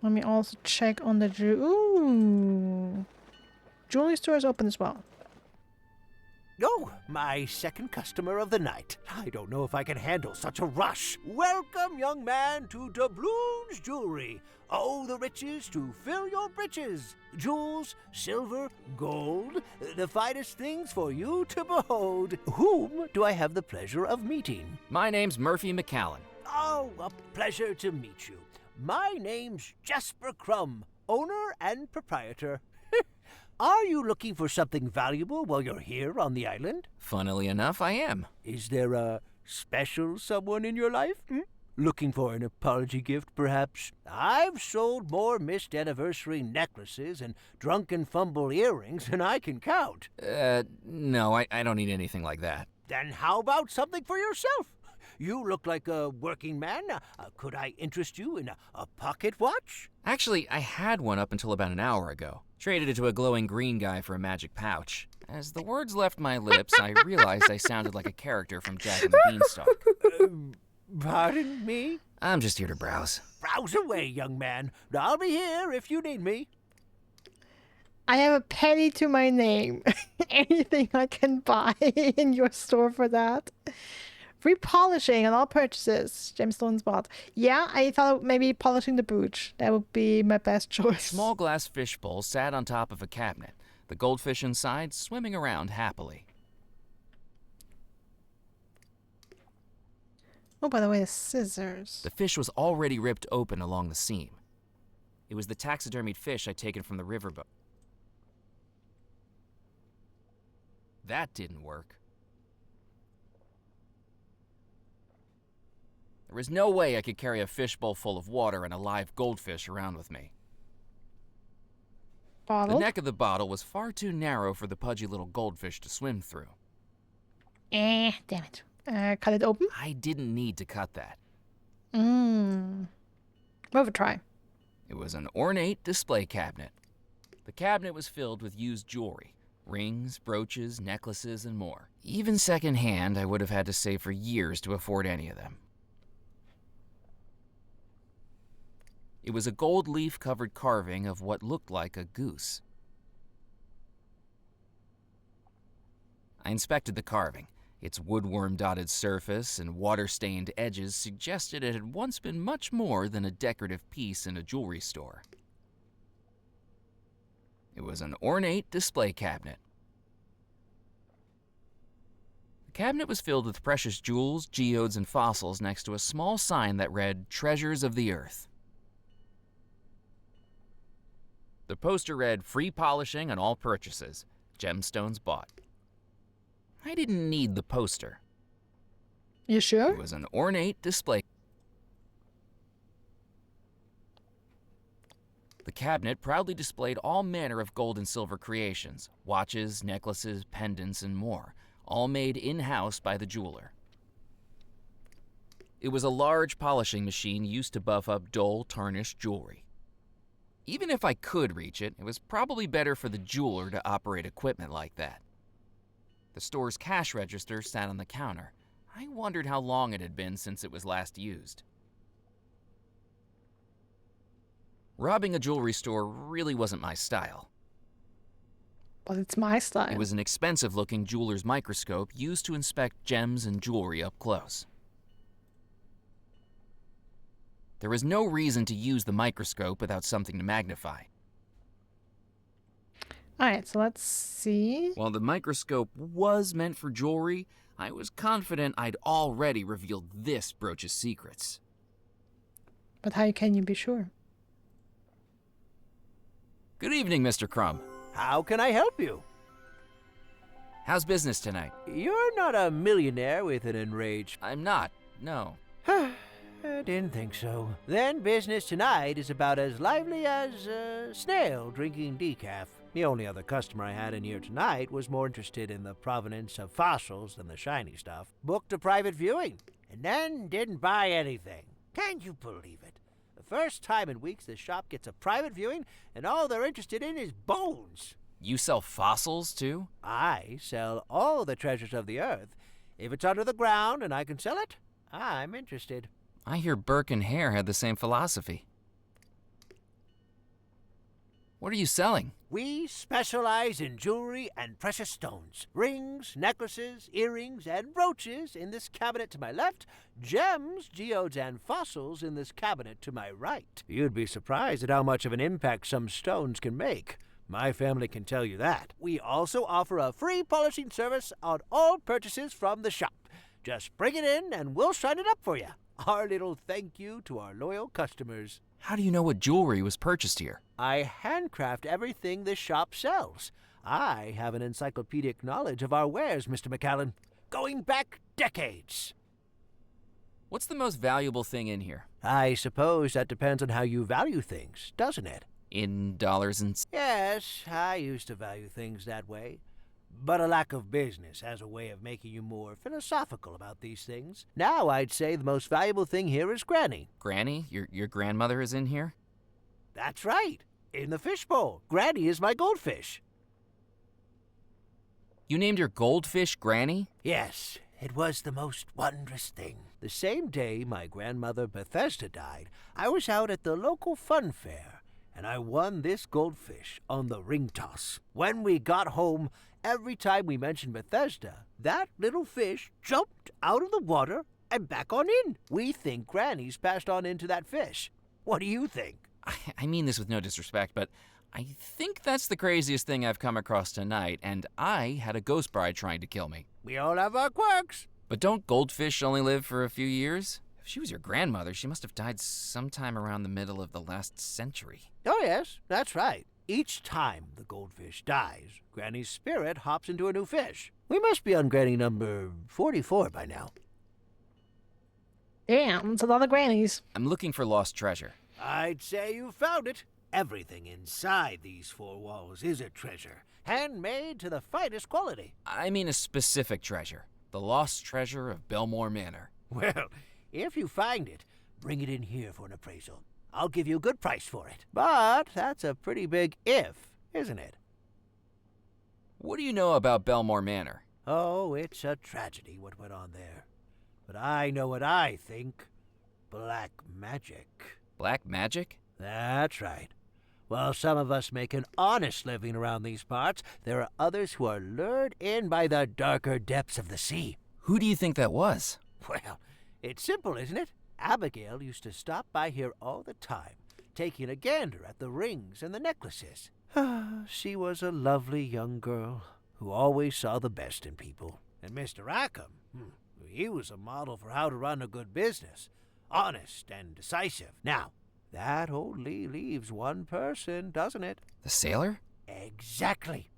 Let me also check on the Ooh. Jewelry store is open as well. Oh, my second customer of the night. I don't know if I can handle such a rush. Welcome, young man, to Doubloon's Jewelry. Oh, the riches to fill your breeches. Jewels, silver, gold, the finest things for you to behold. Whom do I have the pleasure of meeting? My name's Murphy McAllen. Oh, a pleasure to meet you. My name's Jasper Crumb, owner and proprietor. Are you looking for something valuable while you're here on the island? Funnily enough, I am. Is there a special someone in your life? Looking for an apology gift, perhaps? I've sold more missed anniversary necklaces and drunken fumble earrings than I can count. No, I don't need anything like that. Then how about something for yourself? You look like a working man. Could I interest you in a pocket watch? Actually, I had one up until about an hour ago. Traded it to a glowing green guy for a magic pouch. As the words left my lips, I realized I sounded like a character from Jack and the Beanstalk. Pardon me? I'm just here to browse. Browse away, young man. I'll be here if you need me. I have a penny to my name. Anything I can buy in your store for that? Free polishing on all purchases. Gemstones bought. Yeah, I thought maybe polishing the brooch. That would be my best A choice. small glass fishbowl sat on top of a cabinet, the goldfish inside swimming around happily. Oh, by the way, the scissors. The fish was already ripped open along the seam. It was the taxidermied fish I'd taken from the riverboat. That didn't work. There was no way I could carry a fishbowl full of water and a live goldfish around with me. Bottle. The neck of the bottle was far too narrow for the pudgy little goldfish to swim through. Damn it. Cut it open? I didn't need to cut that. Worth a try. It was an ornate display cabinet. The cabinet was filled with used jewelry, rings, brooches, necklaces, and more. Even secondhand, I would have had to save for years to afford any of them. It was a gold leaf-covered carving of what looked like a goose. I inspected the carving. Its woodworm-dotted surface and water-stained edges suggested it had once been much more than a decorative piece in a jewelry store. It was an ornate display cabinet. The cabinet was filled with precious jewels, geodes, and fossils next to a small sign that read, "Treasures of the Earth." The poster read, "Free polishing on all purchases. Gemstones bought." I didn't need the poster. You sure? It was an ornate display. The cabinet proudly displayed all manner of gold and silver creations, watches, necklaces, pendants, and more, all made in-house by the jeweler. It was a large polishing machine used to buff up dull, tarnished jewelry. Even if I could reach it, it was probably better for the jeweler to operate equipment like that. The store's cash register sat on the counter. I wondered how long it had been since it was last used. Robbing a jewelry store really wasn't my style. But it's my style. It was an expensive-looking jeweler's microscope used to inspect gems and jewelry up close. There was no reason to use the microscope without something to magnify. Alright, so let's see. While the microscope was meant for jewelry, I was confident I'd already revealed this brooch's secrets. But how can you be sure? Good evening, Mr. Crumb. How can I help you? How's business tonight? You're not a millionaire with an enraged... I'm not, no. I didn't think so. Then business tonight is about as lively as a snail drinking decaf. The only other customer I had in here tonight was more interested in the provenance of fossils than the shiny stuff. Booked a private viewing, and then didn't buy anything. Can you believe it? The first time in weeks this shop gets a private viewing, and all they're interested in is bones. You sell fossils, too? I sell all the treasures of the earth. If it's under the ground and I can sell it, I'm interested. I hear Burke and Hare had the same philosophy. What are you selling? We specialize in jewelry and precious stones. Rings, necklaces, earrings, and brooches in this cabinet to my left. Gems, geodes, and fossils in this cabinet to my right. You'd be surprised at how much of an impact some stones can make. My family can tell you that. We also offer a free polishing service on all purchases from the shop. Just bring it in and we'll shine it up for you. Our little thank you to our loyal customers. How do you know what jewelry was purchased here? I handcraft everything this shop sells. I have an encyclopedic knowledge of our wares, Mr. McAllen, going back decades. What's the most valuable thing in here? I suppose that depends on how you value things, doesn't it? In dollars and... Yes, I used to value things that way. But a lack of business has a way of making you more philosophical about these things. Now I'd say the most valuable thing here is Granny. Granny? Your grandmother is in here? That's right. In the fishbowl. Granny is my goldfish. You named your goldfish Granny? Yes, it was the most wondrous thing. The same day my grandmother Bethesda died, I was out at the local fun fair, and I won this goldfish on the ring toss. When we got home, every time we mentioned Bethesda, that little fish jumped out of the water and back on in. We think Granny's passed on into that fish. What do you think? I mean this with no disrespect, but I think that's the craziest thing I've come across tonight, and I had a ghost bride trying to kill me. We all have our quirks. But don't goldfish only live for a few years? If she was your grandmother, she must have died sometime around the middle of the last century. Oh yes, that's right. Each time the goldfish dies, Granny's spirit hops into a new fish. We must be on Granny number 44 by now. Damn, it's a lot of grannies. I'm looking for lost treasure. I'd say you found it. Everything inside these four walls is a treasure, handmade to the finest quality. I mean a specific treasure. The lost treasure of Bellemore Manor. Well, if you find it, bring it in here for an appraisal. I'll give you a good price for it. But that's a pretty big if, isn't it? What do you know about Bellemore Manor? Oh, it's a tragedy what went on there. But I know what I think. Black magic. Black magic? That's right. While some of us make an honest living around these parts, there are others who are lured in by the darker depths of the sea. Who do you think that was? Well, it's simple, isn't it? Abigail used to stop by here all the time, taking a gander at the rings and the necklaces. She was a lovely young girl who always saw the best in people. And Mr. Rackham, he was a model for how to run a good business. Honest and decisive. Now, that only leaves one person, doesn't it? The sailor? Exactly.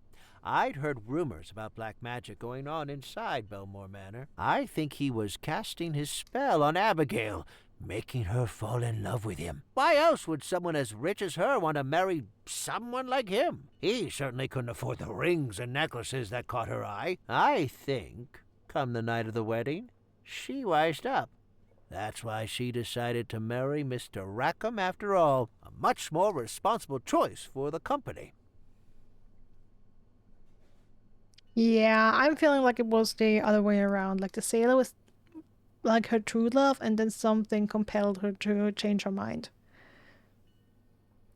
I'd heard rumors about black magic going on inside Bellemore Manor. I think he was casting his spell on Abigail, making her fall in love with him. Why else would someone as rich as her want to marry someone like him? He certainly couldn't afford the rings and necklaces that caught her eye. I think, come the night of the wedding, she wised up. That's why she decided to marry Mr. Rackham after all, a much more responsible choice for the company. Yeah, I'm feeling like it was the other way around. Like the sailor was like her true love, and then something compelled her to change her mind.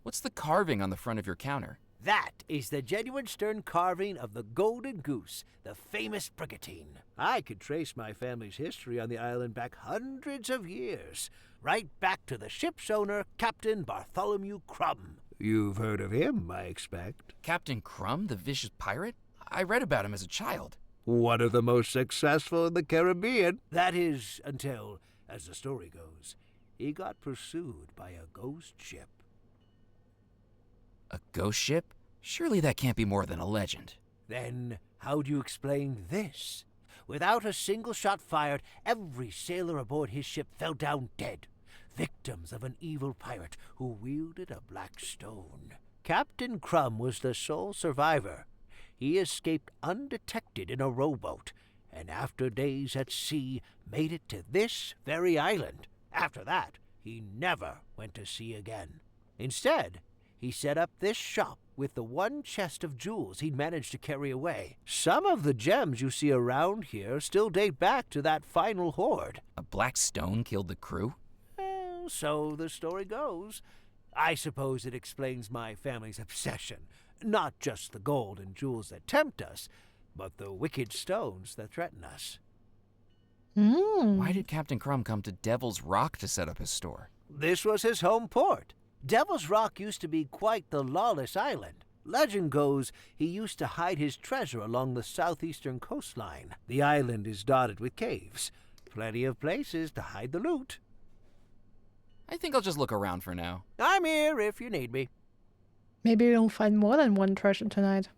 What's the carving on the front of your counter? That is the genuine stern carving of the Golden Goose, the famous brigantine. I could trace my family's history on the island back hundreds of years, right back to the ship's owner, Captain Bartholomew Crumb. You've heard of him, I expect. Captain Crumb, the vicious pirate? I read about him as a child. One of the most successful in the Caribbean. That is, until, as the story goes, he got pursued by a ghost ship. A ghost ship? Surely that can't be more than a legend. Then how do you explain this? Without a single shot fired, every sailor aboard his ship fell down dead, victims of an evil pirate who wielded a black stone. Captain Crumb was the sole survivor. He escaped undetected in a rowboat, and after days at sea, made it to this very island. After that, he never went to sea again. Instead, he set up this shop with the one chest of jewels he'd managed to carry away. Some of the gems you see around here still date back to that final hoard. A black stone killed the crew? Well, so the story goes. I suppose it explains my family's obsession. Not just the gold and jewels that tempt us, but the wicked stones that threaten us. Why did Captain Crumb come to Devil's Rock to set up his store? This was his home port. Devil's Rock used to be quite the lawless island. Legend goes he used to hide his treasure along the southeastern coastline. The island is dotted with caves. Plenty of places to hide the loot. I think I'll just look around for now. I'm here if you need me. Maybe we'll find more than one treasure tonight.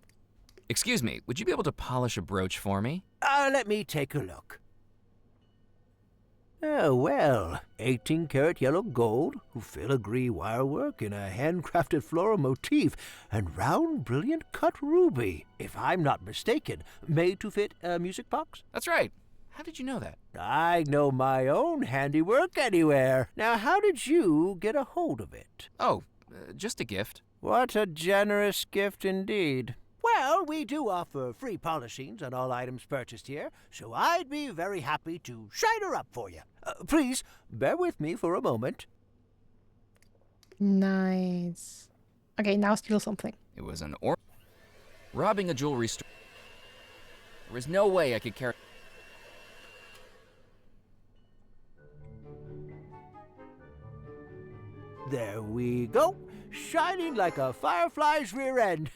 Excuse me, would you be able to polish a brooch for me? Let me take a look. Oh, well, 18-karat yellow gold, filigree wirework in a handcrafted floral motif, and round, brilliant cut ruby, if I'm not mistaken, made to fit a music box? That's right. How did you know that? I know my own handiwork anywhere. Now, how did you get a hold of it? Oh, just a gift. What a generous gift indeed. Well, we do offer free polishings on all items purchased here, so I'd be very happy to shine her up for you. Please, bear with me for a moment. Nice. Okay, now steal something. It was an robbing a jewelry store. There was no way I could carry... There we go, shining like a firefly's rear end.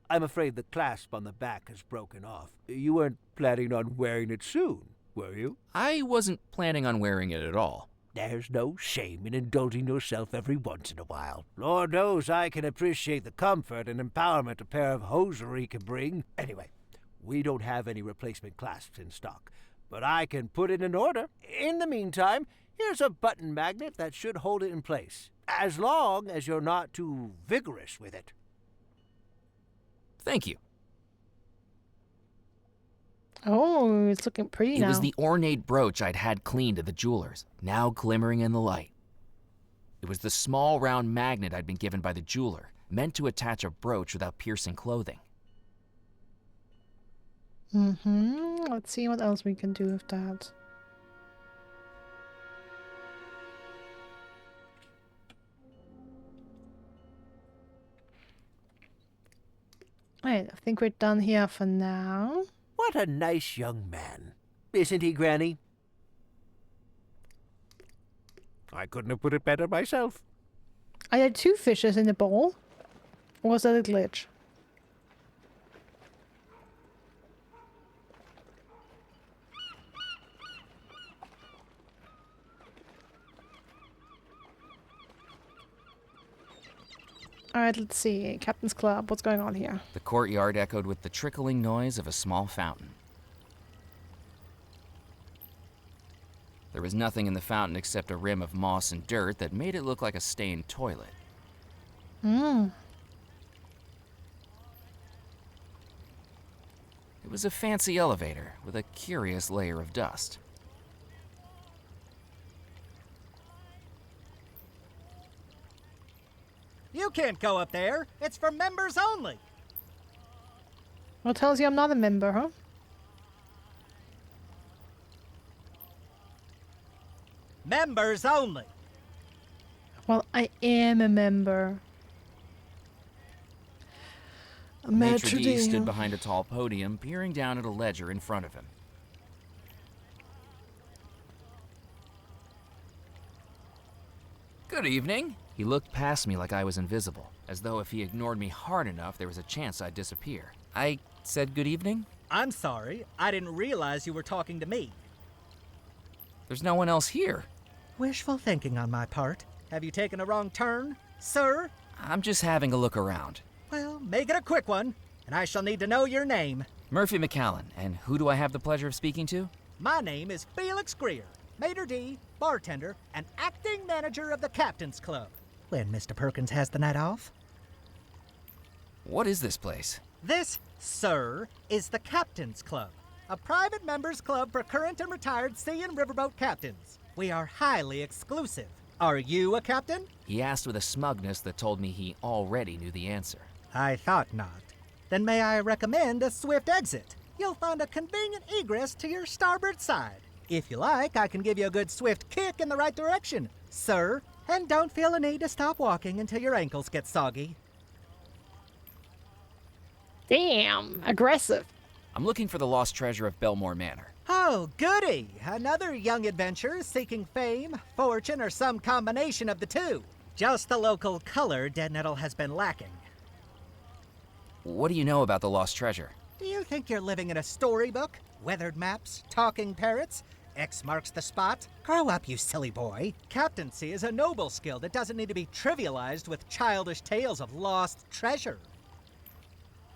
I'm afraid the clasp on the back has broken off. You weren't planning on wearing it soon, were you? I wasn't planning on wearing it at all. There's no shame in indulging yourself every once in a while. Lord knows I can appreciate the comfort and empowerment a pair of hosiery can bring. Anyway, we don't have any replacement clasps in stock, but I can put it in order. In the meantime, here's a button magnet that should hold it in place, as long as you're not too vigorous with it. Thank you. Oh, it's looking pretty now. It was the ornate brooch I'd had cleaned at the jeweler's, now glimmering in the light. It was the small round magnet I'd been given by the jeweler, meant to attach a brooch without piercing clothing. Let's see what else we can do with that. Alright, I think we're done here for now. What a nice young man. Isn't he, Granny? I couldn't have put it better myself. Are there 2 fishes in the bowl? Or was that a glitch? Alright, let's see. Captain's Club, what's going on here? The courtyard echoed with the trickling noise of a small fountain. There was nothing in the fountain except a rim of moss and dirt that made it look like a stained toilet. It was a fancy elevator with a curious layer of dust. You can't go up there. It's for members only. What tells you I'm not a member, huh? Members only. Well, I am a member. Maitre D stood behind a tall podium, peering down at a ledger in front of him. Good evening. He looked past me like I was invisible, as though if he ignored me hard enough, there was a chance I'd disappear. I said good evening? I'm sorry. I didn't realize you were talking to me. There's no one else here. Wishful thinking on my part. Have you taken a wrong turn, sir? I'm just having a look around. Well, make it a quick one, and I shall need to know your name. Murphy McAllen, and who do I have the pleasure of speaking to? My name is Felix Greer, Maitre D, bartender, and acting manager of the Captain's Club. When Mr. Perkins has the night off. What is this place? This, sir, is the Captain's Club, a private members club for current and retired sea and riverboat captains. We are highly exclusive. Are you a captain? He asked with a smugness that told me he already knew the answer. I thought not. Then may I recommend a swift exit? You'll find a convenient egress to your starboard side. If you like, I can give you a good swift kick in the right direction, sir. And don't feel a need to stop walking until your ankles get soggy. Damn, aggressive. I'm looking for the lost treasure of Bellemore Manor. Oh, goody! Another young adventurer seeking fame, fortune, or some combination of the two. Just the local color Dead Nettle has been lacking. What do you know about the lost treasure? Do you think you're living in a storybook? Weathered maps, talking parrots? X marks the spot? Grow up, you silly boy. Captaincy is a noble skill that doesn't need to be trivialized with childish tales of lost treasure.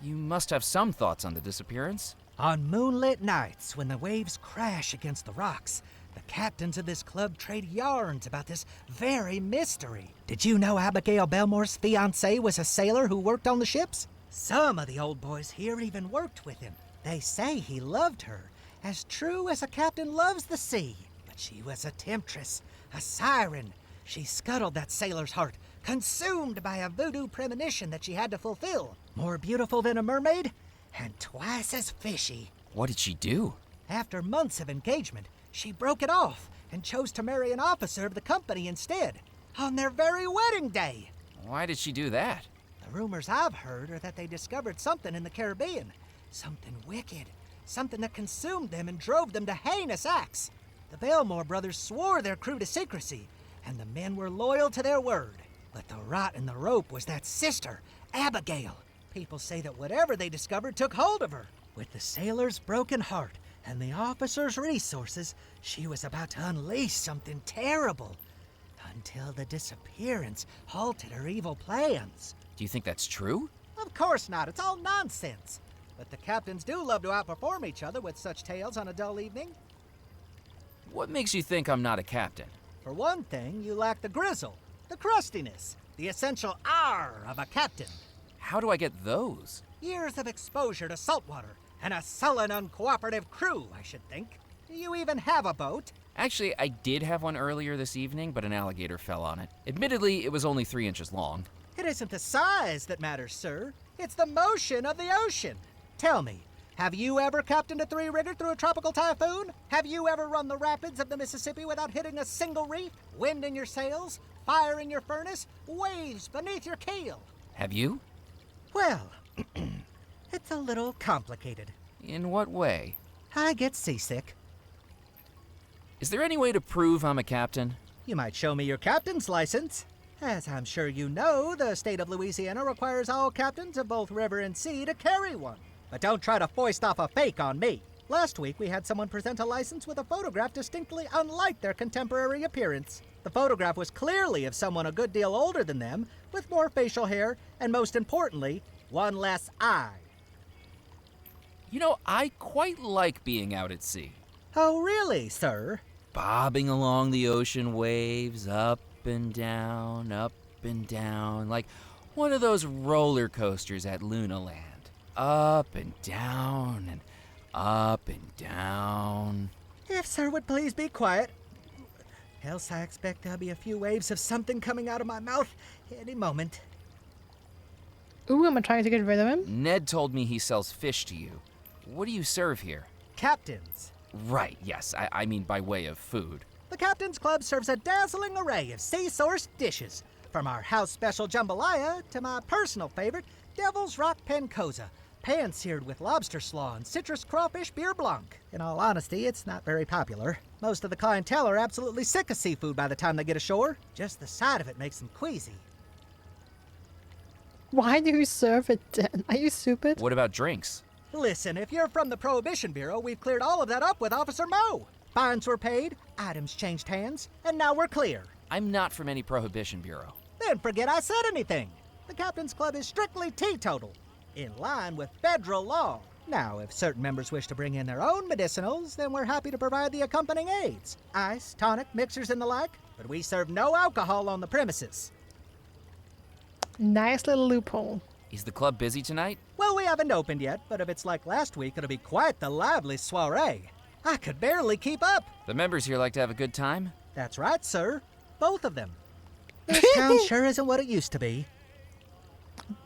You must have some thoughts on the disappearance. On moonlit nights, when the waves crash against the rocks, the captains of this club trade yarns about this very mystery. Did you know Abigail Bellemore's fiancé was a sailor who worked on the ships? Some of the old boys here even worked with him. They say he loved her, as true as a captain loves the sea. But she was a temptress, a siren. She scuttled that sailor's heart, consumed by a voodoo premonition that she had to fulfill. More beautiful than a mermaid, and twice as fishy. What did she do? After months of engagement, she broke it off and chose to marry an officer of the company instead, on their very wedding day. Why did she do that? The rumors I've heard are that they discovered something in the Caribbean, something wicked, something that consumed them and drove them to heinous acts. The Bellemore brothers swore their crew to secrecy, and the men were loyal to their word. But the rot in the rope was that sister, Abigail. People say that whatever they discovered took hold of her. With the sailor's broken heart and the officer's resources, she was about to unleash something terrible. Until the disappearance halted her evil plans. Do you think that's true? Of course not. It's all nonsense. But the captains do love to outperform each other with such tales on a dull evening. What makes you think I'm not a captain? For one thing, you lack the grizzle, the crustiness, the essential R of a captain. How do I get those? Years of exposure to saltwater and a sullen, uncooperative crew, I should think. Do you even have a boat? Actually, I did have one earlier this evening, but an alligator fell on it. Admittedly, it was only 3 inches long. It isn't the size that matters, sir. It's the motion of the ocean. Tell me, have you ever captained a three-rigger through a tropical typhoon? Have you ever run the rapids of the Mississippi without hitting a single reef? Wind in your sails? Fire in your furnace? Waves beneath your keel? Have you? Well, it's a little complicated. In what way? I get seasick. Is there any way to prove I'm a captain? You might show me your captain's license. As I'm sure you know, the state of Louisiana requires all captains of both river and sea to carry one. But don't try to foist off a fake on me. Last week, we had someone present a license with a photograph distinctly unlike their contemporary appearance. The photograph was clearly of someone a good deal older than them, with more facial hair, and most importantly, one less eye. You know, I quite like being out at sea. Oh, really, sir? Bobbing along the ocean waves, up and down, like one of those roller coasters at Lunaland. Up and down and up and down. If sir would please be quiet. Else I expect there'll be a few waves of something coming out of my mouth any moment. Ooh, am I trying to get rid of him? Ned told me he sells fish to you. What do you serve here? Captains. Right, yes, I mean by way of food. The Captain's Club serves a dazzling array of sea-sourced dishes, from our house special jambalaya to my personal favorite, Devil's Rock Pancosa, pan-seared with lobster slaw and citrus crawfish beer blanc. In all honesty, it's not very popular. Most of the clientele are absolutely sick of seafood by the time they get ashore. Just the sight of it makes them queasy. Why do you serve it then? Are you stupid? What about drinks? Listen, if you're from the Prohibition Bureau, we've cleared all of that up with Officer Moe. Fines were paid, items changed hands, and now we're clear. I'm not from any Prohibition Bureau. Then forget I said anything. The Captain's Club is strictly teetotal, in line with federal law. Now, if certain members wish to bring in their own medicinals, then we're happy to provide the accompanying aids. Ice, tonic, mixers, and the like, but we serve no alcohol on the premises. Nice little loophole. Is the club busy tonight? Well, we haven't opened yet, but if it's like last week, it'll be quite the lively soiree. I could barely keep up. The members here like to have a good time? That's right, sir. Both of them. This town sure isn't what it used to be.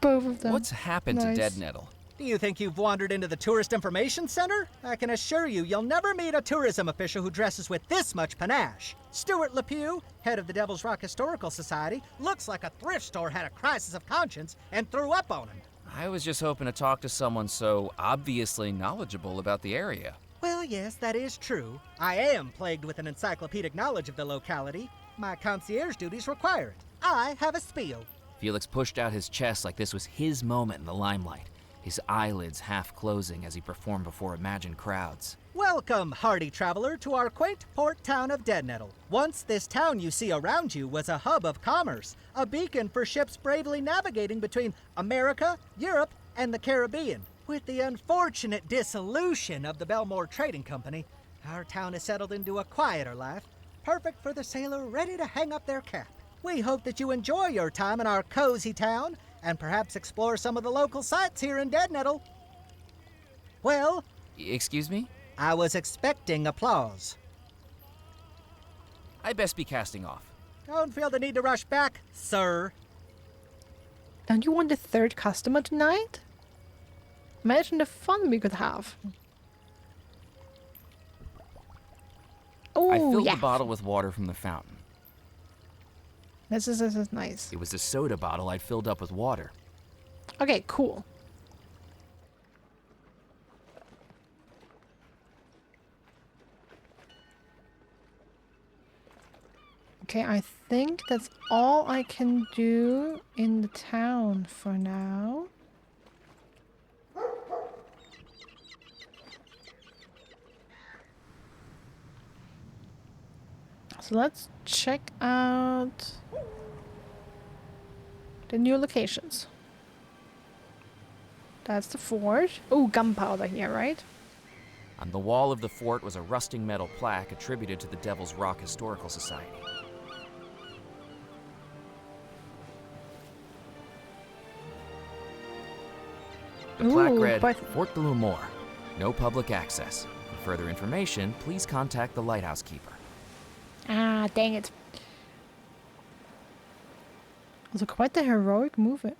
Both of them. What's happened to Nice. Dead Nettle? Do you think you've wandered into the Tourist Information Center? I can assure you, you'll never meet a tourism official who dresses with this much panache. Stuart Lepew, head of the Devil's Rock Historical Society, looks like a thrift store had a crisis of conscience and threw up on him. I was just hoping to talk to someone so obviously knowledgeable about the area. Well, yes, that is true. I am plagued with an encyclopedic knowledge of the locality. My concierge duties require it. I have a spiel. Felix pushed out his chest like this was his moment in the limelight, his eyelids half closing as he performed before imagined crowds. Welcome, hardy traveler, to our quaint port town of Dead Nettle. Once this town you see around you was a hub of commerce, a beacon for ships bravely navigating between America, Europe, and the Caribbean. With the unfortunate dissolution of the Bellemore Trading Company, our town has settled into a quieter life, perfect for the sailor ready to hang up their cap. We hope that you enjoy your time in our cozy town and perhaps explore some of the local sites here in Dead Nettle. Well, Excuse me? I was expecting applause. I best be casting off. Don't feel the need to rush back, sir. Don't you want the third customer tonight? Imagine the fun we could have. Oh, I filled yeah. the bottle with water from the fountain. This is nice. It was a soda bottle I'd filled up with water. Okay, cool. Okay, I think that's all I can do in the town for now. So let's check out the new locations. That's the fort. Oh, gunpowder here, right? On the wall of the fort was a rusting metal plaque attributed to the Devil's Rock Historical Society. The plaque read, but Fort Bellemore, no public access. For further information, please contact the lighthouse keeper. Ah, dang it. Also quite the heroic music.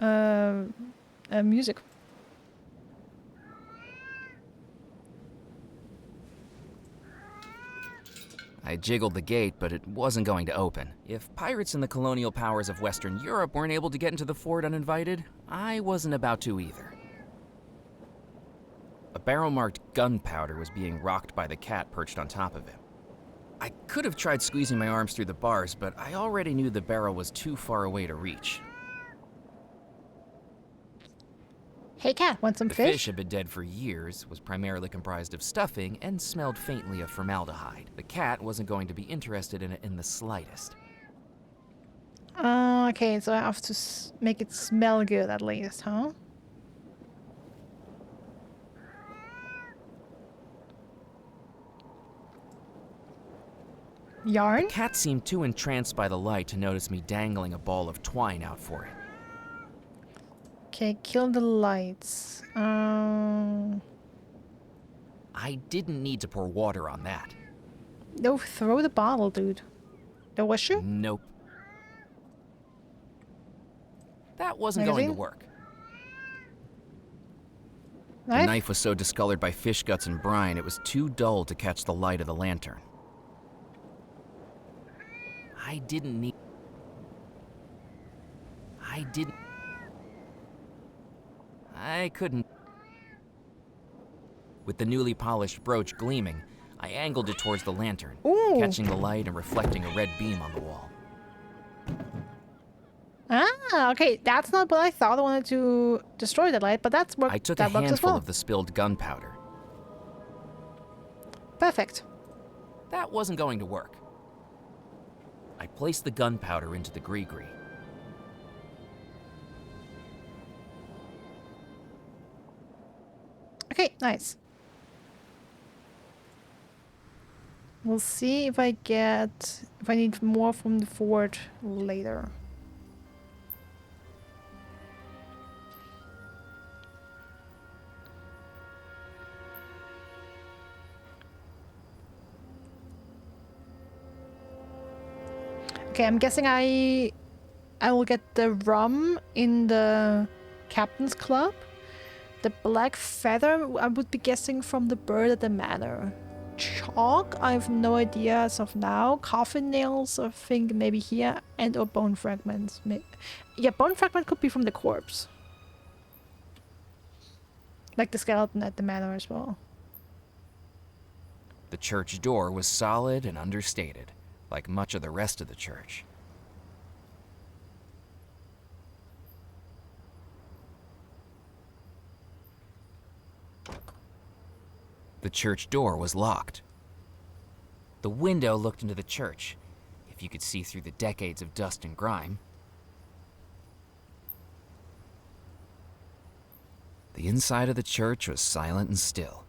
I jiggled the gate, but it wasn't going to open. If pirates and the colonial powers of Western Europe weren't able to get into the fort uninvited, I wasn't about to either. A barrel marked gunpowder was being rocked by the cat perched on top of it. I could have tried squeezing my arms through the bars, but I already knew the barrel was too far away to reach. Hey cat, want some The fish? fish had been dead for years, was primarily comprised of stuffing, and smelled faintly of formaldehyde. The cat wasn't going to be interested in it in the slightest. Okay, so I have to make it smell good at least, huh? Yarn? The cat seemed too entranced by the light to notice me dangling a ball of twine out for it. Okay, kill the lights. I didn't need to pour water on that. No, throw the bottle, dude. The washer? Nope. That wasn't going to Magazine? work. The Knife? knife was so discolored by fish guts and brine, it was too dull to catch the light of the lantern. I couldn't. With the newly polished brooch gleaming, I angled it towards the lantern, Ooh. catching the light and reflecting a red beam on the wall. Ah, okay. That's not what I thought. I wanted to destroy the light, but that's what I took that a works as handful well. of the spilled gunpowder. Perfect. That wasn't going to work. I placed the gunpowder into the gree-gree. Okay, nice. We'll see if I need more from the fort later. Okay, I'm guessing I will get the rum in the captain's club. The black feather, I would be guessing from the bird at the manor. Chalk, I have no idea as of now. Coffin nails, I think maybe here, and or bone fragments. Yeah, bone fragment could be from the corpse. Like the skeleton at the manor as well. The church door was solid and understated, like much of the rest of the church. The church door was locked. The window looked into the church, if you could see through the decades of dust and grime. The inside of the church was silent and still.